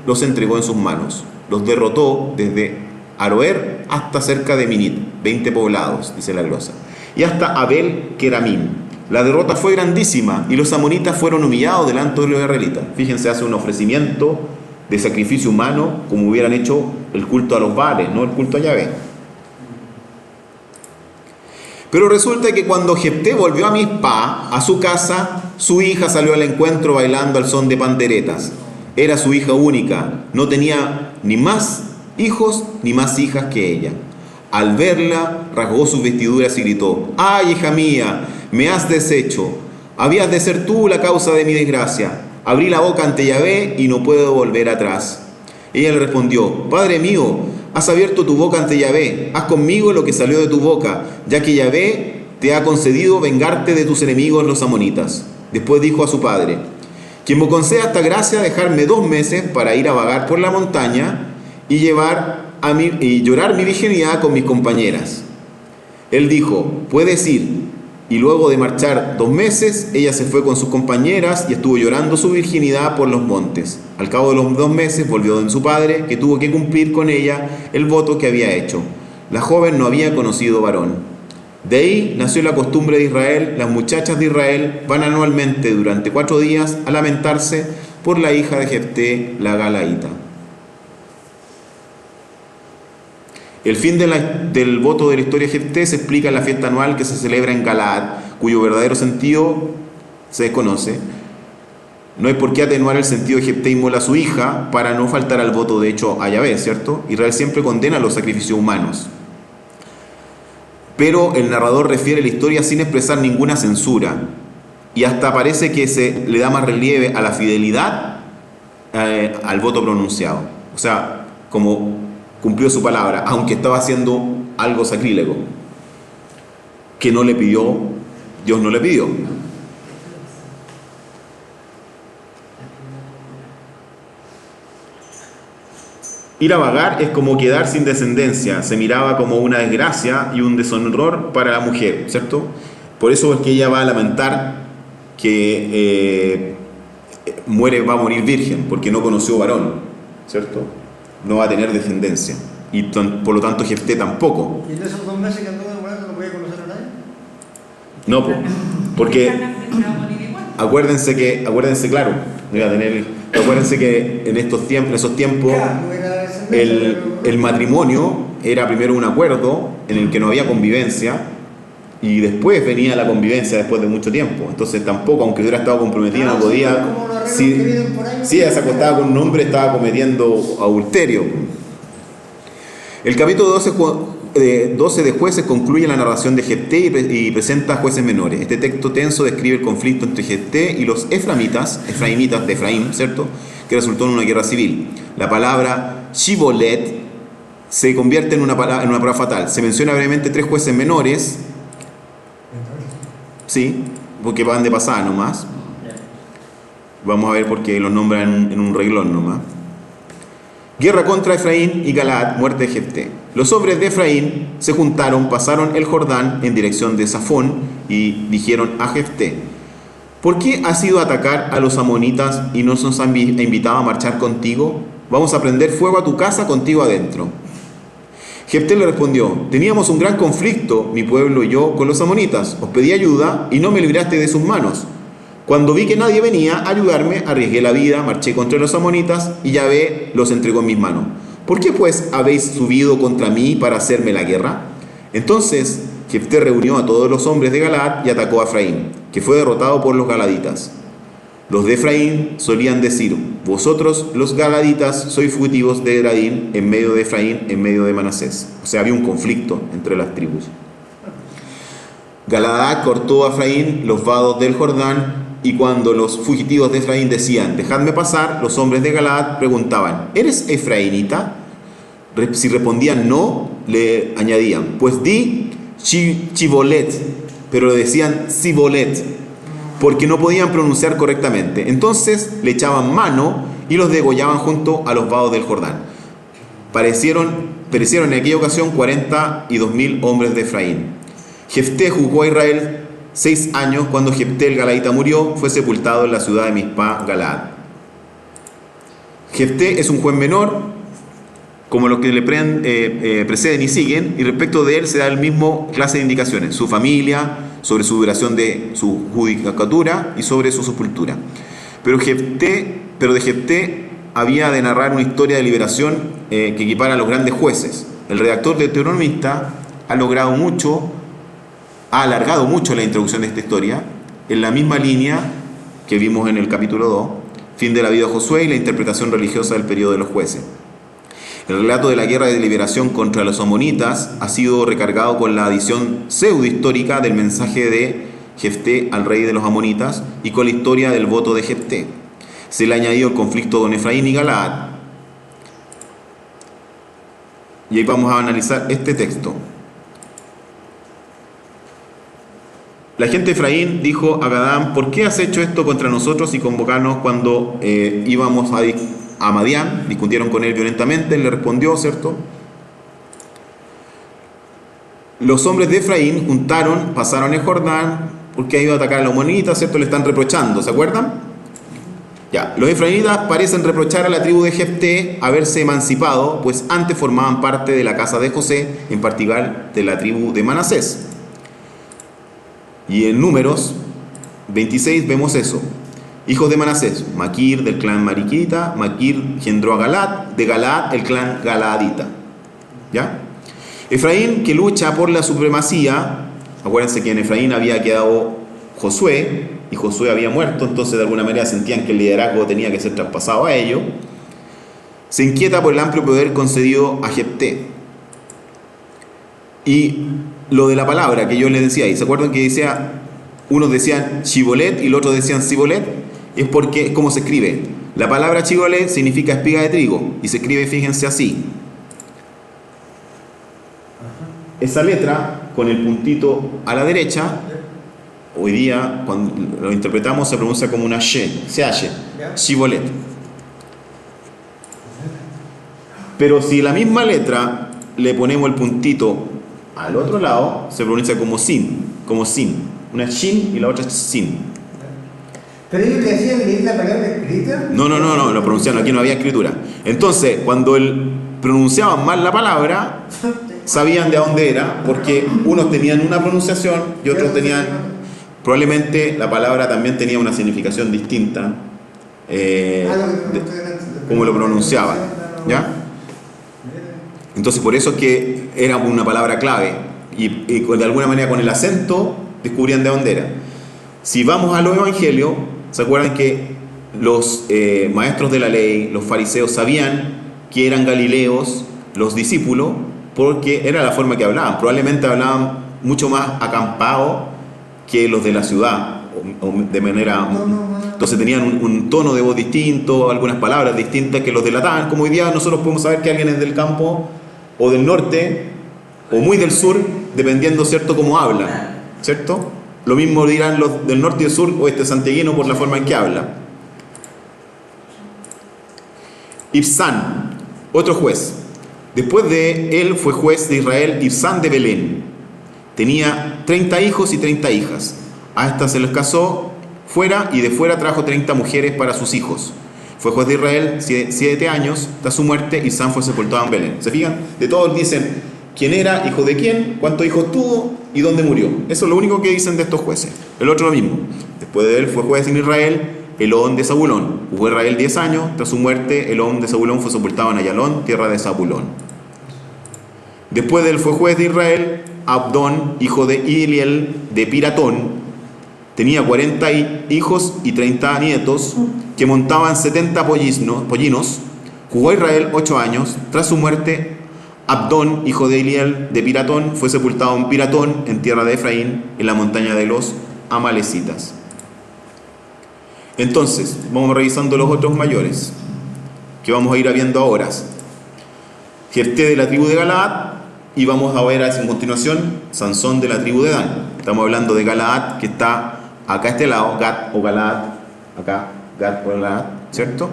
los entregó en sus manos. Los derrotó desde Aroer hasta cerca de Minit, 20 poblados, dice la glosa, y hasta Abel Keramim. La derrota fue grandísima y los amonitas fueron humillados delante de los israelitas. Fíjense, hace un ofrecimiento de sacrificio humano como hubieran hecho el culto a los Baales, no el culto a Yahvé. Pero resulta que cuando Jefté volvió a Mizpá, a su casa, su hija salió al encuentro bailando al son de panderetas. Era su hija única, no tenía ni más hijos ni más hijas que ella. Al verla, rasgó sus vestiduras y gritó: ¡ay, hija mía, me has deshecho! Habías de ser tú la causa de mi desgracia. Abrí la boca ante Yahvé y no puedo volver atrás. Ella le respondió: Padre mío, has abierto tu boca ante Yahvé, haz conmigo lo que salió de tu boca, ya que Yahvé te ha concedido vengarte de tus enemigos los amonitas. Después dijo a su padre: quien me conceda esta gracia, dejarme 2 meses para ir a vagar por la montaña y llorar mi virginidad con mis compañeras. Él dijo: puedes ir. Y luego de marchar 2 meses, ella se fue con sus compañeras y estuvo llorando su virginidad por los montes. Al cabo de los 2 meses volvió donde su padre, que tuvo que cumplir con ella el voto que había hecho. La joven no había conocido varón. De ahí nació la costumbre de Israel. Las muchachas de Israel van anualmente durante 4 días a lamentarse por la hija de Jefté, la Galaíta. El fin del voto de la historia de Jefté se explica en la fiesta anual que se celebra en Galaad, cuyo verdadero sentido se desconoce. No hay por qué atenuar el sentido de Jefté inmola a su hija para no faltar al voto de hecho a Yahvé, ¿cierto? Israel siempre condena los sacrificios humanos. Pero el narrador refiere la historia sin expresar ninguna censura, y hasta parece que se le da más relieve a la fidelidad al voto pronunciado. O sea, como cumplió su palabra, aunque estaba haciendo algo sacrílego que no le pidió, Dios no le pidió. Ir a vagar es como quedar sin descendencia, se miraba como una desgracia y un deshonor para la mujer, ¿cierto? Por eso es que ella va a lamentar que va a morir virgen, porque no conoció varón, ¿cierto? No va a tener descendencia, y por lo tanto Jefté tampoco. ¿Y en esos 2 meses que anduvo demorando no podía conocer a nadie? No, porque acuérdense, claro, acuérdense que en esos tiempos el matrimonio era primero un acuerdo en el que no había convivencia, y después venía la convivencia después de mucho tiempo. Entonces tampoco, aunque hubiera estado comprometida, no podía. Si ella se acostaba con un hombre, estaba cometiendo adulterio. El capítulo 12 de Jueces concluye la narración de Jefté y presenta a jueces menores. Este texto tenso describe el conflicto entre Jefté y los efraimitas de Efraín, ¿cierto?, que resultó en una guerra civil. La palabra Shibolet se convierte en una palabra fatal. Se menciona brevemente 3 jueces menores, sí, porque van de pasada nomás. Vamos a ver por qué los nombran en un reglón nomás. Guerra contra Efraín y Galaad, muerte de Jefté. Los hombres de Efraín se juntaron, pasaron el Jordán en dirección de Safón y dijeron a Jefté: ¿por qué has ido a atacar a los amonitas y no nos han invitado a marchar contigo? Vamos a prender fuego a tu casa contigo adentro. Jefté le respondió: teníamos un gran conflicto, mi pueblo y yo, con los amonitas. Os pedí ayuda y no me libraste de sus manos. Cuando vi que nadie venía a ayudarme, arriesgué la vida, marché contra los amonitas y Yahvé los entregó en mis manos. ¿Por qué pues habéis subido contra mí para hacerme la guerra? Entonces Jefté reunió a todos los hombres de Galaad y atacó a Efraín, que fue derrotado por los galaditas. Los de Efraín solían decir: vosotros los galaditas sois fugitivos de Efraín, en medio de Efraín, en medio de Manasés. O sea, había un conflicto entre las tribus. Galaad cortó a Efraín los vados del Jordán, y cuando los fugitivos de Efraín decían: dejadme pasar, los hombres de Galaad preguntaban: ¿eres efraínita? Si respondían no, le añadían: pues di Chibolet, pero le decían Sibolet, porque no podían pronunciar correctamente. Entonces le echaban mano y los degollaban junto a los vados del Jordán. Perecieron en aquella ocasión 42.000 hombres de Efraín. Jefté juzgó a Israel 6 años. Cuando Jefté el Galadita murió, fue sepultado en la ciudad de Mizpá, Galaad. Jefté es un juez menor, como los que le preceden y siguen, y respecto de él se da el mismo clase de indicaciones: su familia, sobre su duración de su judicatura y sobre su sepultura. Pero de Jefté había de narrar una historia de liberación que equipara a los grandes jueces. El redactor de Deuteronomista ha alargado mucho la introducción de esta historia, en la misma línea que vimos en el capítulo 2, fin de la vida de Josué y la interpretación religiosa del periodo de los jueces. El relato de la guerra de liberación contra los amonitas ha sido recargado con la adición pseudohistórica del mensaje de Jefté al rey de los amonitas y con la historia del voto de Jefté. Se le ha añadido el conflicto con Efraín y Galaad. Y ahí vamos a analizar este texto. La gente de Efraín dijo a Gadán: ¿por qué has hecho esto contra nosotros y convocarnos cuando íbamos a Madián? Discutieron con él violentamente. Él le respondió, ¿cierto? Los hombres de Efraín juntaron, pasaron el Jordán, porque ha ido a atacar a los amonitas, ¿cierto? Le están reprochando, ¿se acuerdan? Ya, los efraínitas parecen reprochar a la tribu de Jefté haberse emancipado, pues antes formaban parte de la casa de José, en particular de la tribu de Manasés. Y en Números 26 vemos eso. Hijos de Manasés: Maquir del clan Mariquita. Maquir engendró a Galaad, de Galaad el clan Galaadita. ¿Ya? Efraín, que lucha por la supremacía. Acuérdense que en Efraín había quedado Josué y Josué había muerto, entonces de alguna manera sentían que el liderazgo tenía que ser traspasado a ellos. Se inquieta por el amplio poder concedido a Jefté. Y lo de la palabra que yo les decía ahí, ¿se acuerdan que decía, unos decían Chibolet y los otros decían Sibolet? Es porque es como se escribe. La palabra Chibolet significa espiga de trigo y se escribe, fíjense, así. Esa letra con el puntito a la derecha, hoy día cuando lo interpretamos se pronuncia como una she, CH, Chibolet. Pero si la misma letra le ponemos el puntito al otro lado, se pronuncia como sin, una shin y la otra es sin. ¿Pero ellos le hacían leer la palabra escrita? No, lo pronunciaron, aquí no había escritura. Entonces, cuando pronunciaban mal la palabra, sabían de dónde era, porque unos tenían una pronunciación y otros tenían, probablemente la palabra también tenía una significación distinta, como lo pronunciaban, ¿ya? Entonces, por eso es que era una palabra clave, y de alguna manera con el acento descubrían de dónde era. Si vamos a los evangelios, ¿se acuerdan que los maestros de la ley, los fariseos, sabían que eran galileos los discípulos? Porque era la forma que hablaban. Probablemente hablaban mucho más acampado que los de la ciudad, o de manera... Entonces tenían un tono de voz distinto, algunas palabras distintas que los delataban. Como hoy día nosotros podemos saber que alguien es del campo o del norte o muy del sur, dependiendo, ¿cierto?, cómo hablan, ¿cierto? Lo mismo dirán los del norte y del sur o este santiaguino por la forma en que habla. Ibzán, otro juez. Después de él fue juez de Israel Ibzán de Belén. Tenía 30 hijos y 30 hijas. A estas se les casó fuera y de fuera trajo 30 mujeres para sus hijos. Fue juez de Israel 7 años. Tras su muerte, Ibzán fue sepultado en Belén. ¿Se fijan? De todos dicen quién era, hijo de quién, cuántos hijos tuvo y dónde murió. Eso es lo único que dicen de estos jueces. El otro lo mismo. Después de él fue juez en Israel Elón de Zabulón. Jugó Israel 10 años. Tras su muerte, Elón de Zabulón fue sepultado en Ayalón, tierra de Zabulón. Después de él fue juez de Israel Abdón, hijo de Iliel de Piratón. Tenía 40 hijos y 30 nietos que montaban 70 pollinos. Jugó Israel 8 años. Tras su muerte, Abdón, hijo de Iliel de Piratón, fue sepultado en Piratón, en tierra de Efraín, en la montaña de los Amalecitas. Entonces, vamos revisando los otros mayores, que vamos a ir viendo ahora. Jefté de la tribu de Galaad, y vamos a ver a continuación Sansón de la tribu de Dan. Estamos hablando de Galaad, que está acá a este lado, Gad o Galaad, acá, Gad o Galaad, ¿cierto?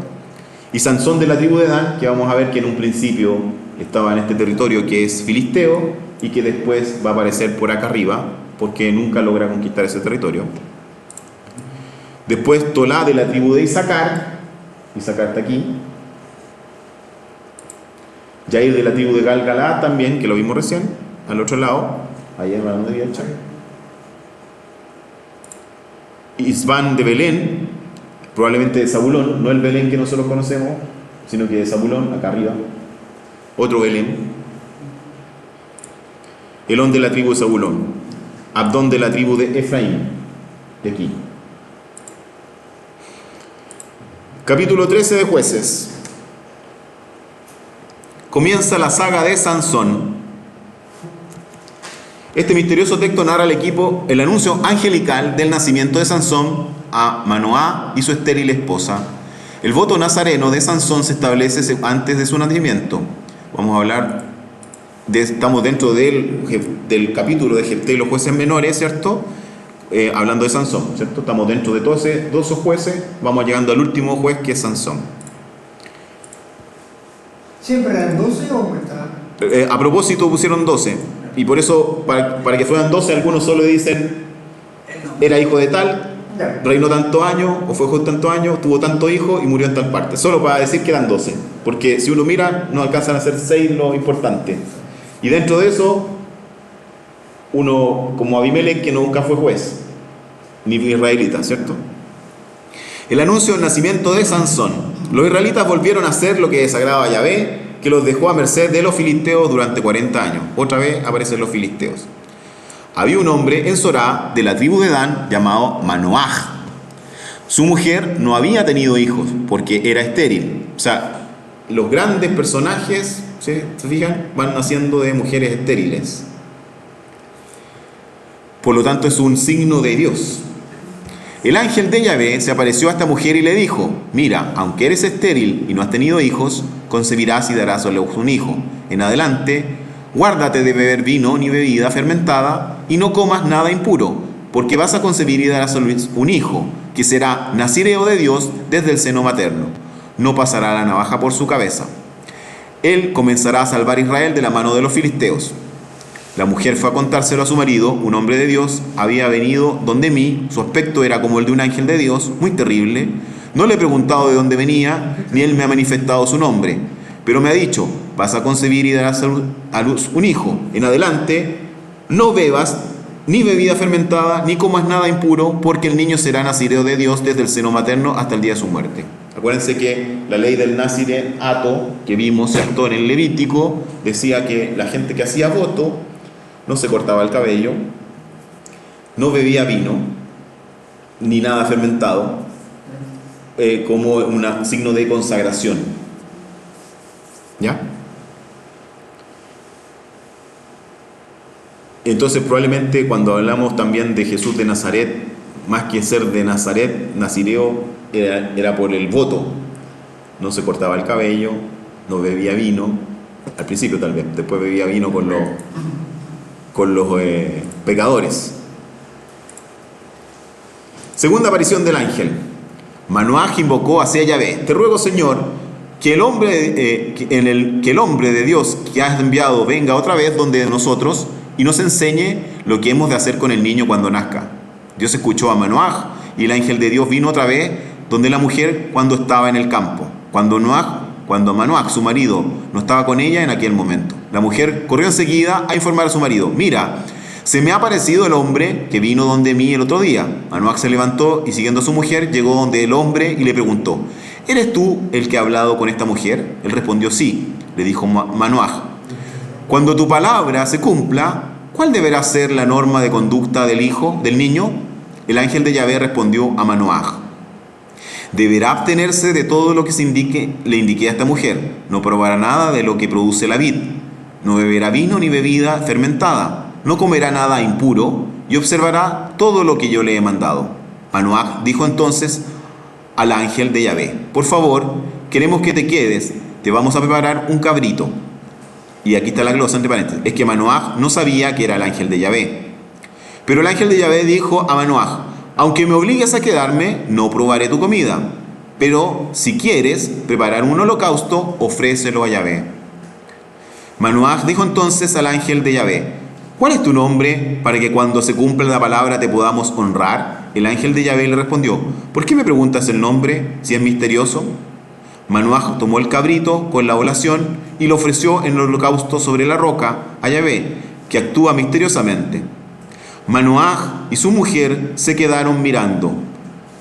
Y Sansón de la tribu de Dan, que vamos a ver que en un principio estaba en este territorio que es filisteo y que después va a aparecer por acá arriba, porque nunca logra conquistar ese territorio. Después Tolá de la tribu de Isaacar está aquí. Yair de la tribu de Gal-Galaad también, que lo vimos recién, al otro lado, ahí en la mano derecha. Isbán de Belén, probablemente de Zabulón, no el Belén que nosotros conocemos, sino que de Zabulón, acá arriba. Otro Belén. Elón de la tribu de Zabulón. Abdón de la tribu de Efraín, de aquí. Capítulo 13 de Jueces. Comienza la saga de Sansón. Este misterioso texto narra el anuncio angelical del nacimiento de Sansón a Manoá y su estéril esposa. El voto nazareno de Sansón se establece antes de su nacimiento. Vamos a hablar, estamos dentro del capítulo de Jefté y los jueces menores, ¿cierto? Hablando de Sansón, ¿cierto? Estamos dentro de todos esos jueces, vamos llegando al último juez que es Sansón. ¿Siempre eran 12 o aumentaban? A propósito pusieron 12, y por eso, para que fueran 12, algunos solo dicen, era hijo de tal, reinó tantos años, o fue juez tantos años, tuvo tantos hijos y murió en tal parte, solo para decir que eran 12, porque si uno mira, no alcanzan a ser 6 lo importante. Y dentro de eso, uno como Abimelech, que nunca fue juez, ni israelita, ¿cierto? El anuncio del nacimiento de Sansón. Los israelitas volvieron a hacer lo que desagradaba a Yahvé, que los dejó a merced de los filisteos durante 40 años. Otra vez aparecen los filisteos. Había un hombre en Sorá, de la tribu de Dan, llamado Manoaj. Su mujer no había tenido hijos, porque era estéril. O sea, los grandes personajes, ¿sí? ¿Se fijan? Van naciendo de mujeres estériles. Por lo tanto, es un signo de Dios. El ángel de Yahvé se apareció a esta mujer y le dijo: mira, aunque eres estéril y no has tenido hijos, concebirás y darás a luz un hijo. En adelante, guárdate de beber vino ni bebida fermentada y no comas nada impuro, porque vas a concebir y darás a luz un hijo, que será nazireo de Dios desde el seno materno. No pasará la navaja por su cabeza. Él comenzará a salvar a Israel de la mano de los filisteos. La mujer fue a contárselo a su marido, un hombre de Dios, había venido donde mí, su aspecto era como el de un ángel de Dios, muy terrible. No le he preguntado de dónde venía, ni él me ha manifestado su nombre, pero me ha dicho, vas a concebir y darás a luz un hijo. En adelante, no bebas ni bebida fermentada, ni comas nada impuro, porque el niño será nazireo de Dios desde el seno materno hasta el día de su muerte. Acuérdense que la ley del nazireato, que vimos, ¿cierto?, en el Levítico, decía que la gente que hacía voto no se cortaba el cabello, no bebía vino, ni nada fermentado, como un signo de consagración. ¿Ya? Entonces probablemente cuando hablamos también de Jesús de Nazaret, más que ser de Nazaret, nazireo era por el voto. No se cortaba el cabello, no bebía vino, al principio tal vez, después bebía vino con los pecadores. Segunda aparición del ángel. Manoaj invocó hacia Yahvé: te ruego, Señor, que el hombre de Dios que has enviado venga otra vez donde nosotros y nos enseñe lo que hemos de hacer con el niño cuando nazca. Dios escuchó a Manoaj, y el ángel de Dios vino otra vez donde la mujer cuando estaba en el campo, cuando Manoaj, su marido, no estaba con ella en aquel momento. La mujer corrió enseguida a informar a su marido: mira, se me ha aparecido el hombre que vino donde mí el otro día. Manoaj se levantó y, siguiendo a su mujer, llegó donde el hombre y le preguntó: ¿eres tú el que ha hablado con esta mujer? Él respondió: sí. Le dijo Manoaj: cuando tu palabra se cumpla, ¿cuál deberá ser la norma de conducta del niño? El ángel de Yahvé respondió a Manoaj: deberá abstenerse de todo lo que le indiqué a esta mujer. No probará nada de lo que produce la vid. No beberá vino ni bebida fermentada. No comerá nada impuro y observará todo lo que yo le he mandado. Manoaj dijo entonces al ángel de Yahvé: por favor, queremos que te quedes. Te vamos a preparar un cabrito. Y aquí está la glosa entre paréntesis. Es que Manoaj no sabía que era el ángel de Yahvé. Pero el ángel de Yahvé dijo a Manoaj: aunque me obligues a quedarme, no probaré tu comida. Pero si quieres preparar un holocausto, ofrécelo a Yahvé. Manoaj dijo entonces al ángel de Yahvé: ¿cuál es tu nombre para que cuando se cumpla la palabra te podamos honrar? El ángel de Yahvé le respondió: ¿por qué me preguntas el nombre si es misterioso? Manoaj tomó el cabrito con la oblación y lo ofreció en el holocausto sobre la roca a Yahvé, que actúa misteriosamente. Manoaj y su mujer se quedaron mirando.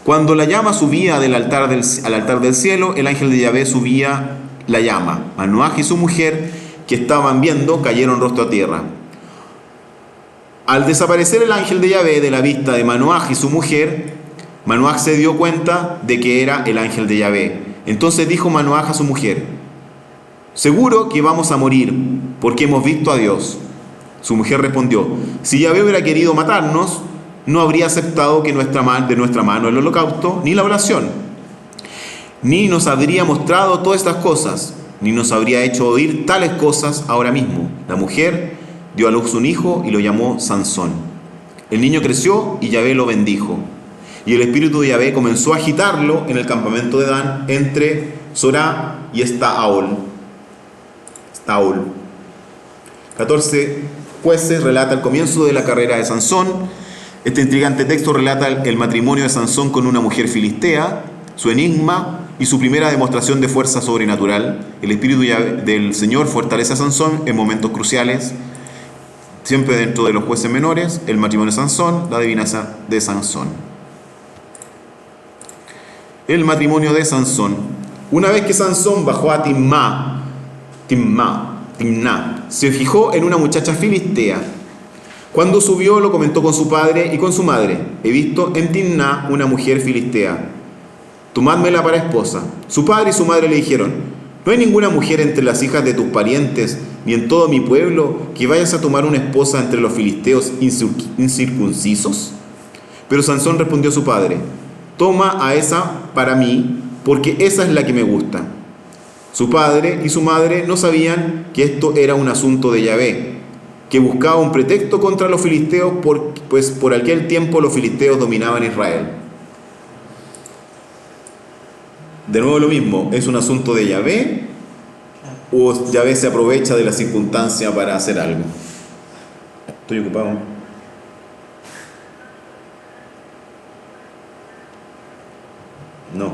Cuando la llama subía al altar del cielo, el ángel de Yahvé subía la llama. Manoaj y su mujer, que estaban viendo, cayeron rostro a tierra. Al desaparecer el ángel de Yahvé de la vista de Manoaj y su mujer, Manoaj se dio cuenta de que era el ángel de Yahvé. Entonces dijo Manoaj a su mujer: seguro que vamos a morir, porque hemos visto a Dios. Su mujer respondió: si Yahvé hubiera querido matarnos, no habría aceptado de nuestra mano el holocausto, ni la oración, ni nos habría mostrado todas estas cosas, ni nos habría hecho oír tales cosas ahora mismo. La mujer dio a luz un hijo y lo llamó Sansón. El niño creció y Yahvé lo bendijo. Y el espíritu de Yahvé comenzó a agitarlo en el campamento de Dan, entre Sorá y Estaol. 14 Jueces relata el comienzo de la carrera de Sansón. Este intrigante texto relata el matrimonio de Sansón con una mujer filistea, su enigma y su primera demostración de fuerza sobrenatural. El espíritu del Señor fortalece a Sansón en momentos cruciales, siempre dentro de los jueces menores, el matrimonio de Sansón, la adivinanza de Sansón. El matrimonio de Sansón. Una vez que Sansón bajó a Timná, se fijó en una muchacha filistea. Cuando subió lo comentó con su padre y con su madre: he visto en Timná una mujer filistea, tomádmela para esposa. Su padre y su madre le dijeron: no hay ninguna mujer entre las hijas de tus parientes, ni en todo mi pueblo, que vayas a tomar una esposa entre los filisteos incircuncisos. Pero Sansón respondió a su padre: toma a esa para mí, porque esa es la que me gusta. Su padre y su madre no sabían que esto era un asunto de Yahvé, que buscaba un pretexto contra los filisteos, pues por aquel tiempo los filisteos dominaban Israel. De nuevo lo mismo, es un asunto de Yahvé o Yahvé se aprovecha de la circunstancia para hacer algo? Estoy ocupado. No.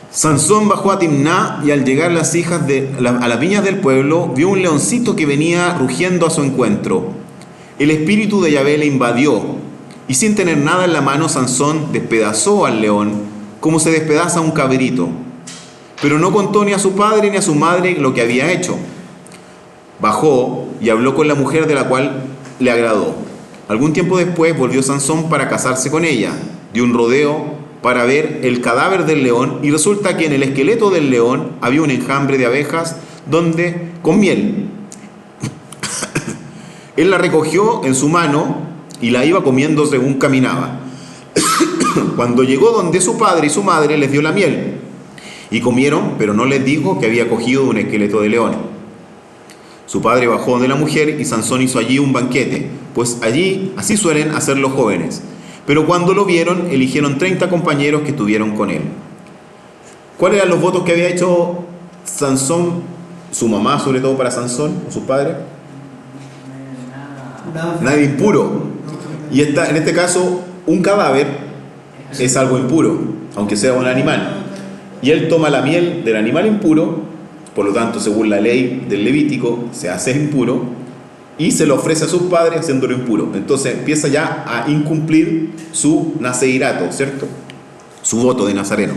Sansón bajó a Timná y al llegar las hijas a las viñas del pueblo, vio un leoncito que venía rugiendo a su encuentro. El espíritu de Yahvé le invadió y sin tener nada en la mano, Sansón despedazó al león como se despedaza un cabrito. Pero no contó ni a su padre ni a su madre lo que había hecho. Bajó y habló con la mujer de la cual le agradó. Algún tiempo después volvió Sansón para casarse con ella. Dio un rodeo para ver el cadáver del león y resulta que en el esqueleto del león había un enjambre de abejas con miel. Él la recogió en su mano y la iba comiendo según caminaba. Cuando llegó donde su padre y su madre, les dio la miel y comieron, pero no les dijo que había cogido un esqueleto de león. Su padre bajó de la mujer y Sansón hizo allí un banquete, pues allí así suelen hacer los jóvenes. Pero cuando lo vieron, eligieron 30 compañeros que estuvieron con él. ¿Cuáles eran los votos que había hecho Sansón, su mamá sobre todo para Sansón, o sus padres? Nada impuro. Y en este caso, un cadáver es algo impuro, aunque sea un animal. Y él toma la miel del animal impuro, por lo tanto, según la ley del Levítico, se hace impuro, y se lo ofrece a sus padres haciéndolo impuro. Entonces empieza ya a incumplir su nazeirato, ¿cierto? Su voto de nazareno.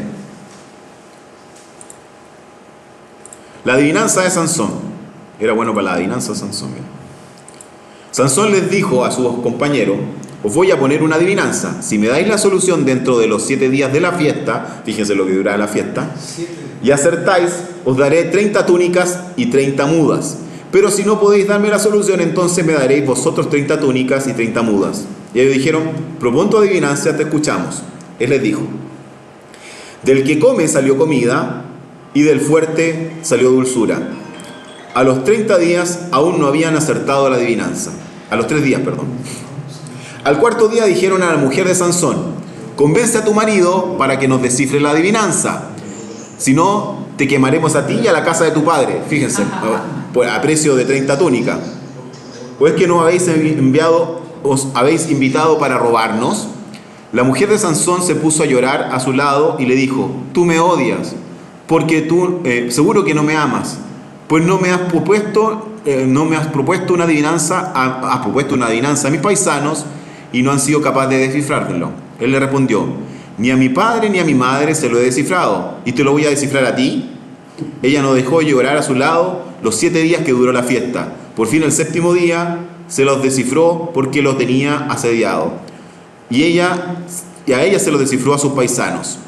La adivinanza de Sansón. Era bueno para la adivinanza de Sansón. Sansón les dijo a sus compañeros: os voy a poner una adivinanza. Si me dais la solución dentro de los 7 días de la fiesta, fíjense lo que dura la fiesta, y acertáis, os daré 30 túnicas y 30 mudas. Pero si no podéis darme la solución, entonces me daréis vosotros 30 túnicas y 30 mudas. Y ellos dijeron: propón tu adivinanza, te escuchamos. Él les dijo: del que come salió comida, y del fuerte salió dulzura. A los 30 días aún no habían acertado la adivinanza. A los 3 días, perdón. Al cuarto día dijeron a la mujer de Sansón: convence a tu marido para que nos descifre la adivinanza. Si no, te quemaremos a ti y a la casa de tu padre. Fíjense, a precio de 30 túnicas. ¿O es que nos os habéis invitado para robarnos? La mujer de Sansón se puso a llorar a su lado y le dijo: tú me odias, porque tú seguro que no me amas, pues no me has propuesto una adivinanza, has propuesto una adivinanza a mis paisanos y no han sido capaces de descifrarlo. Él le respondió: ni a mi padre ni a mi madre se lo he descifrado, y te lo voy a descifrar a ti. Ella no dejó de llorar a su lado los 7 días que duró la fiesta. Por fin el 7º día se los descifró porque los tenía asediado. Y a ella se los descifró a sus paisanos.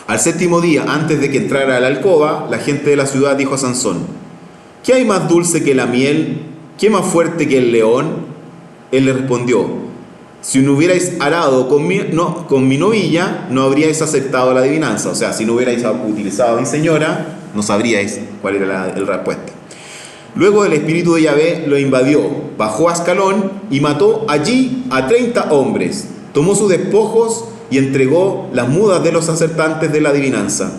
Al 7º día, antes de que entrara a la alcoba, la gente de la ciudad dijo a Sansón: ¿qué hay más dulce que la miel? ¿Qué más fuerte que el león? Él le respondió: si no hubierais arado con mi novilla, no habríais aceptado la adivinanza. O sea, si no hubierais utilizado a mi señora, no sabríais cuál era la respuesta. Luego el espíritu de Yahvé lo invadió, bajó a Ascalón y mató allí a 30 hombres. Tomó sus despojos y entregó las mudas de los acertantes de la adivinanza.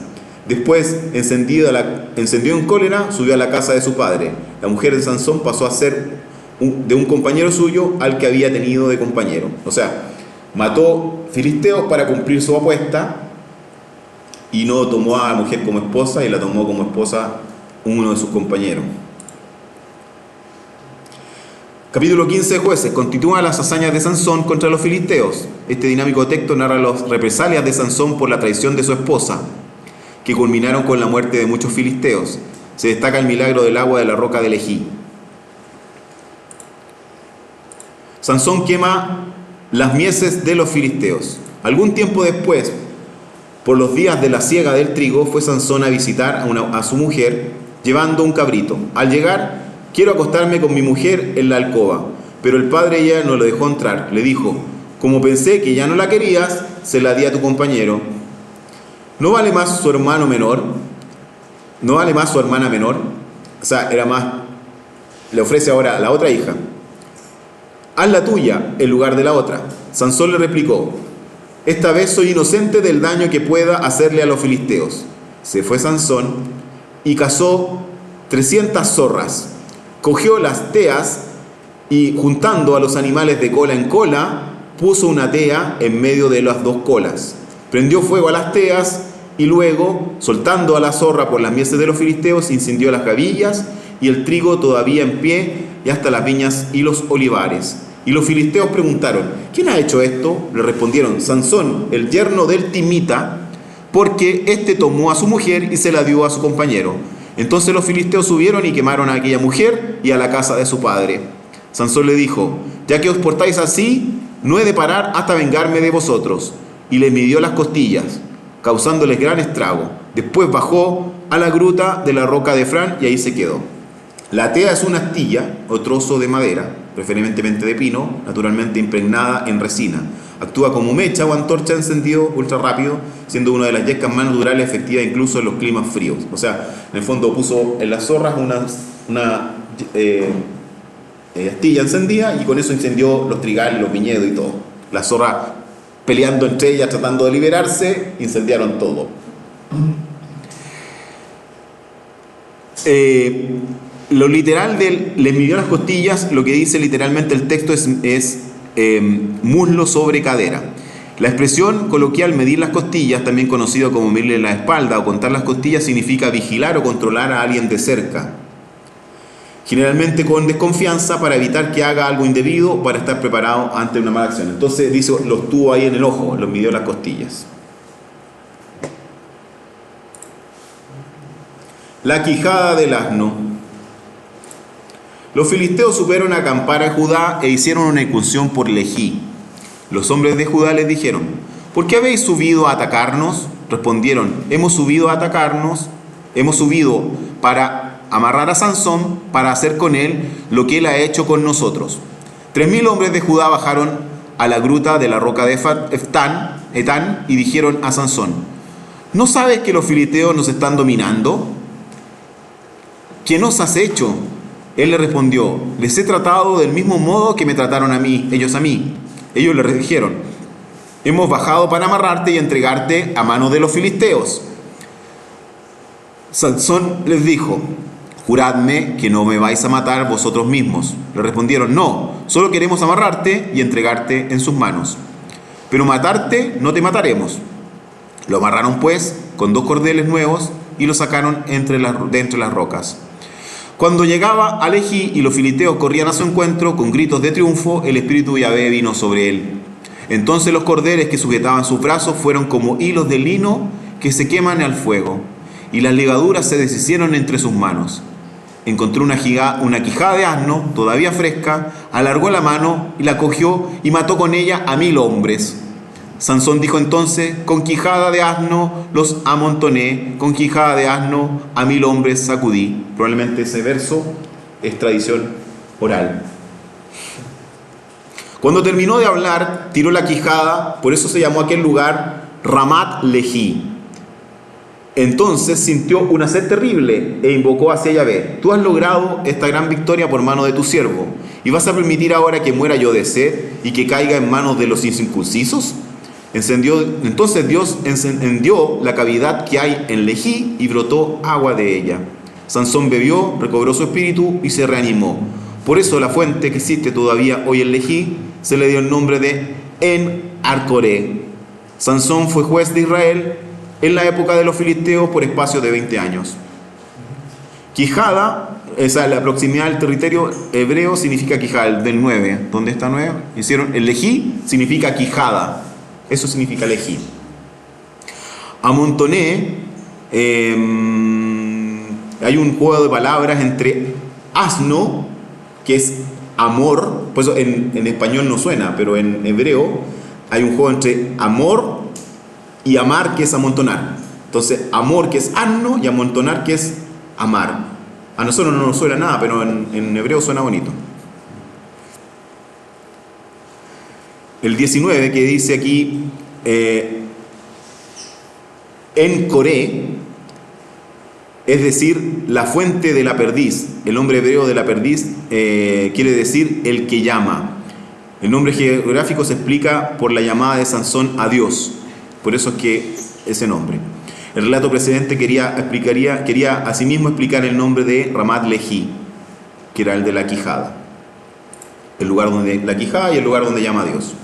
Después, encendido en cólera, subió a la casa de su padre. La mujer de Sansón pasó a ser de un compañero suyo al que había tenido de compañero. O sea, mató filisteos para cumplir su apuesta y no tomó a la mujer como esposa, y la tomó como esposa uno de sus compañeros. Capítulo 15 de Jueces. Continúan las hazañas de Sansón contra los filisteos. Este dinámico texto narra las represalias de Sansón por la traición de su esposa, que culminaron con la muerte de muchos filisteos. Se destaca el milagro del agua de la roca de Lejí. Sansón quema las mieses de los filisteos. Algún tiempo después, por los días de la siega del trigo, fue Sansón a visitar a su mujer llevando un cabrito. Al llegar: quiero acostarme con mi mujer en la alcoba. Pero el padre de ella no lo dejó entrar. Le dijo: como pensé que ya no la querías, se la di a tu compañero. ¿No vale más su hermano menor? ¿No vale más su hermana menor? O sea, le ofrece ahora a la otra hija: haz la tuya en lugar de la otra. Sansón le replicó: esta vez soy inocente del daño que pueda hacerle a los filisteos. Se fue Sansón y cazó 300 zorras. Cogió las teas y, juntando a los animales de cola en cola, puso una tea en medio de las dos colas. Prendió fuego a las teas y luego, soltando a la zorra por las mieses de los filisteos, incendió las gavillas y el trigo todavía en pie y hasta las viñas y los olivares. Y los filisteos preguntaron: ¿quién ha hecho esto? Le respondieron: Sansón, el yerno del Timita, porque éste tomó a su mujer y se la dio a su compañero. Entonces los filisteos subieron y quemaron a aquella mujer y a la casa de su padre. Sansón le dijo: ya que os portáis así, no he de parar hasta vengarme de vosotros. Y les midió las costillas, causándoles gran estrago. Después bajó a la gruta de la roca de Efrán y ahí se quedó. La tea es una astilla o trozo de madera, preferentemente de pino, naturalmente impregnada en resina. Actúa como mecha o antorcha encendido ultra rápido, siendo una de las yescas más naturales efectivas incluso en los climas fríos. O sea, en el fondo puso en las zorras una astilla encendida y con eso incendió los trigales, los viñedos y todo. Las zorras, peleando entre ellas, tratando de liberarse, incendiaron todo. Lo literal del les midió las costillas, lo que dice literalmente el texto es muslo sobre cadera. La expresión coloquial medir las costillas, también conocido como medirle la espalda o contar las costillas, significa vigilar o controlar a alguien de cerca, generalmente con desconfianza, para evitar que haga algo indebido o para estar preparado ante una mala acción. Entonces dice, los tuvo ahí en el ojo, los midió las costillas. La quijada del asno. Los filisteos supieron acampar a Judá e hicieron una incursión por Lejí. Los hombres de Judá les dijeron: ¿por qué habéis subido a atacarnos? Respondieron: hemos subido para amarrar a Sansón, para hacer con él lo que él ha hecho con nosotros. 3000 hombres de Judá bajaron a la gruta de la roca de Etán y dijeron a Sansón: ¿no sabes que los filisteos nos están dominando? ¿Qué nos has hecho? Él le respondió: les he tratado del mismo modo que me trataron ellos a mí. Ellos le dijeron: hemos bajado para amarrarte y entregarte a manos de los filisteos. Sansón les dijo: juradme que no me vais a matar vosotros mismos. Le respondieron: no, solo queremos amarrarte y entregarte en sus manos. Pero matarte no te mataremos. Lo amarraron pues con 2 cordeles nuevos y lo sacaron de entre las rocas. Cuando llegaba a Lejí y los filisteos corrían a su encuentro con gritos de triunfo, el espíritu de Yahvé vino sobre él. Entonces los cordeles que sujetaban sus brazos fueron como hilos de lino que se queman al fuego, y las ligaduras se deshicieron entre sus manos. Encontró una quijada de asno, todavía fresca, alargó la mano y la cogió y mató con ella a 1000 hombres. Sansón dijo entonces: con quijada de asno los amontoné, con quijada de asno a 1000 hombres sacudí. Probablemente ese verso es tradición oral. Cuando terminó de hablar, tiró la quijada, por eso se llamó aquel lugar Ramat Lejí. Entonces sintió una sed terrible e invocó hacia Yahvé: tú has logrado esta gran victoria por mano de tu siervo, ¿y vas a permitir ahora que muera yo de sed y que caiga en manos de los incircuncisos? Entonces Dios encendió la cavidad que hay en Lejí y brotó agua de ella. Sansón bebió, recobró su espíritu y se reanimó. Por eso la fuente que existe todavía hoy en Lejí se le dio el nombre de En-Arcoré. Sansón fue juez de Israel en la época de los filisteos por espacio de 20 años. Quijada, esa es la proximidad del territorio hebreo, significa quijada, del 9. ¿Dónde está 9? Hicieron el Lejí, significa quijada. Eso significa Lejí. Amontoné, hay un juego de palabras entre asno, que es amor, pues en español no suena, pero en hebreo hay un juego entre amor y amar, que es amontonar. Entonces, amor, que es asno, y amontonar, que es amar. A nosotros no nos suena nada, pero en hebreo suena bonito. El 19, que dice aquí, en Coré, es decir, la fuente de la perdiz. El nombre hebreo de la perdiz quiere decir el que llama. El nombre geográfico se explica por la llamada de Sansón a Dios. Por eso es que ese nombre. el relato precedente quería asimismo explicar el nombre de Ramat Lehi, que era el de la quijada. El lugar donde la quijada y el lugar donde llama a Dios.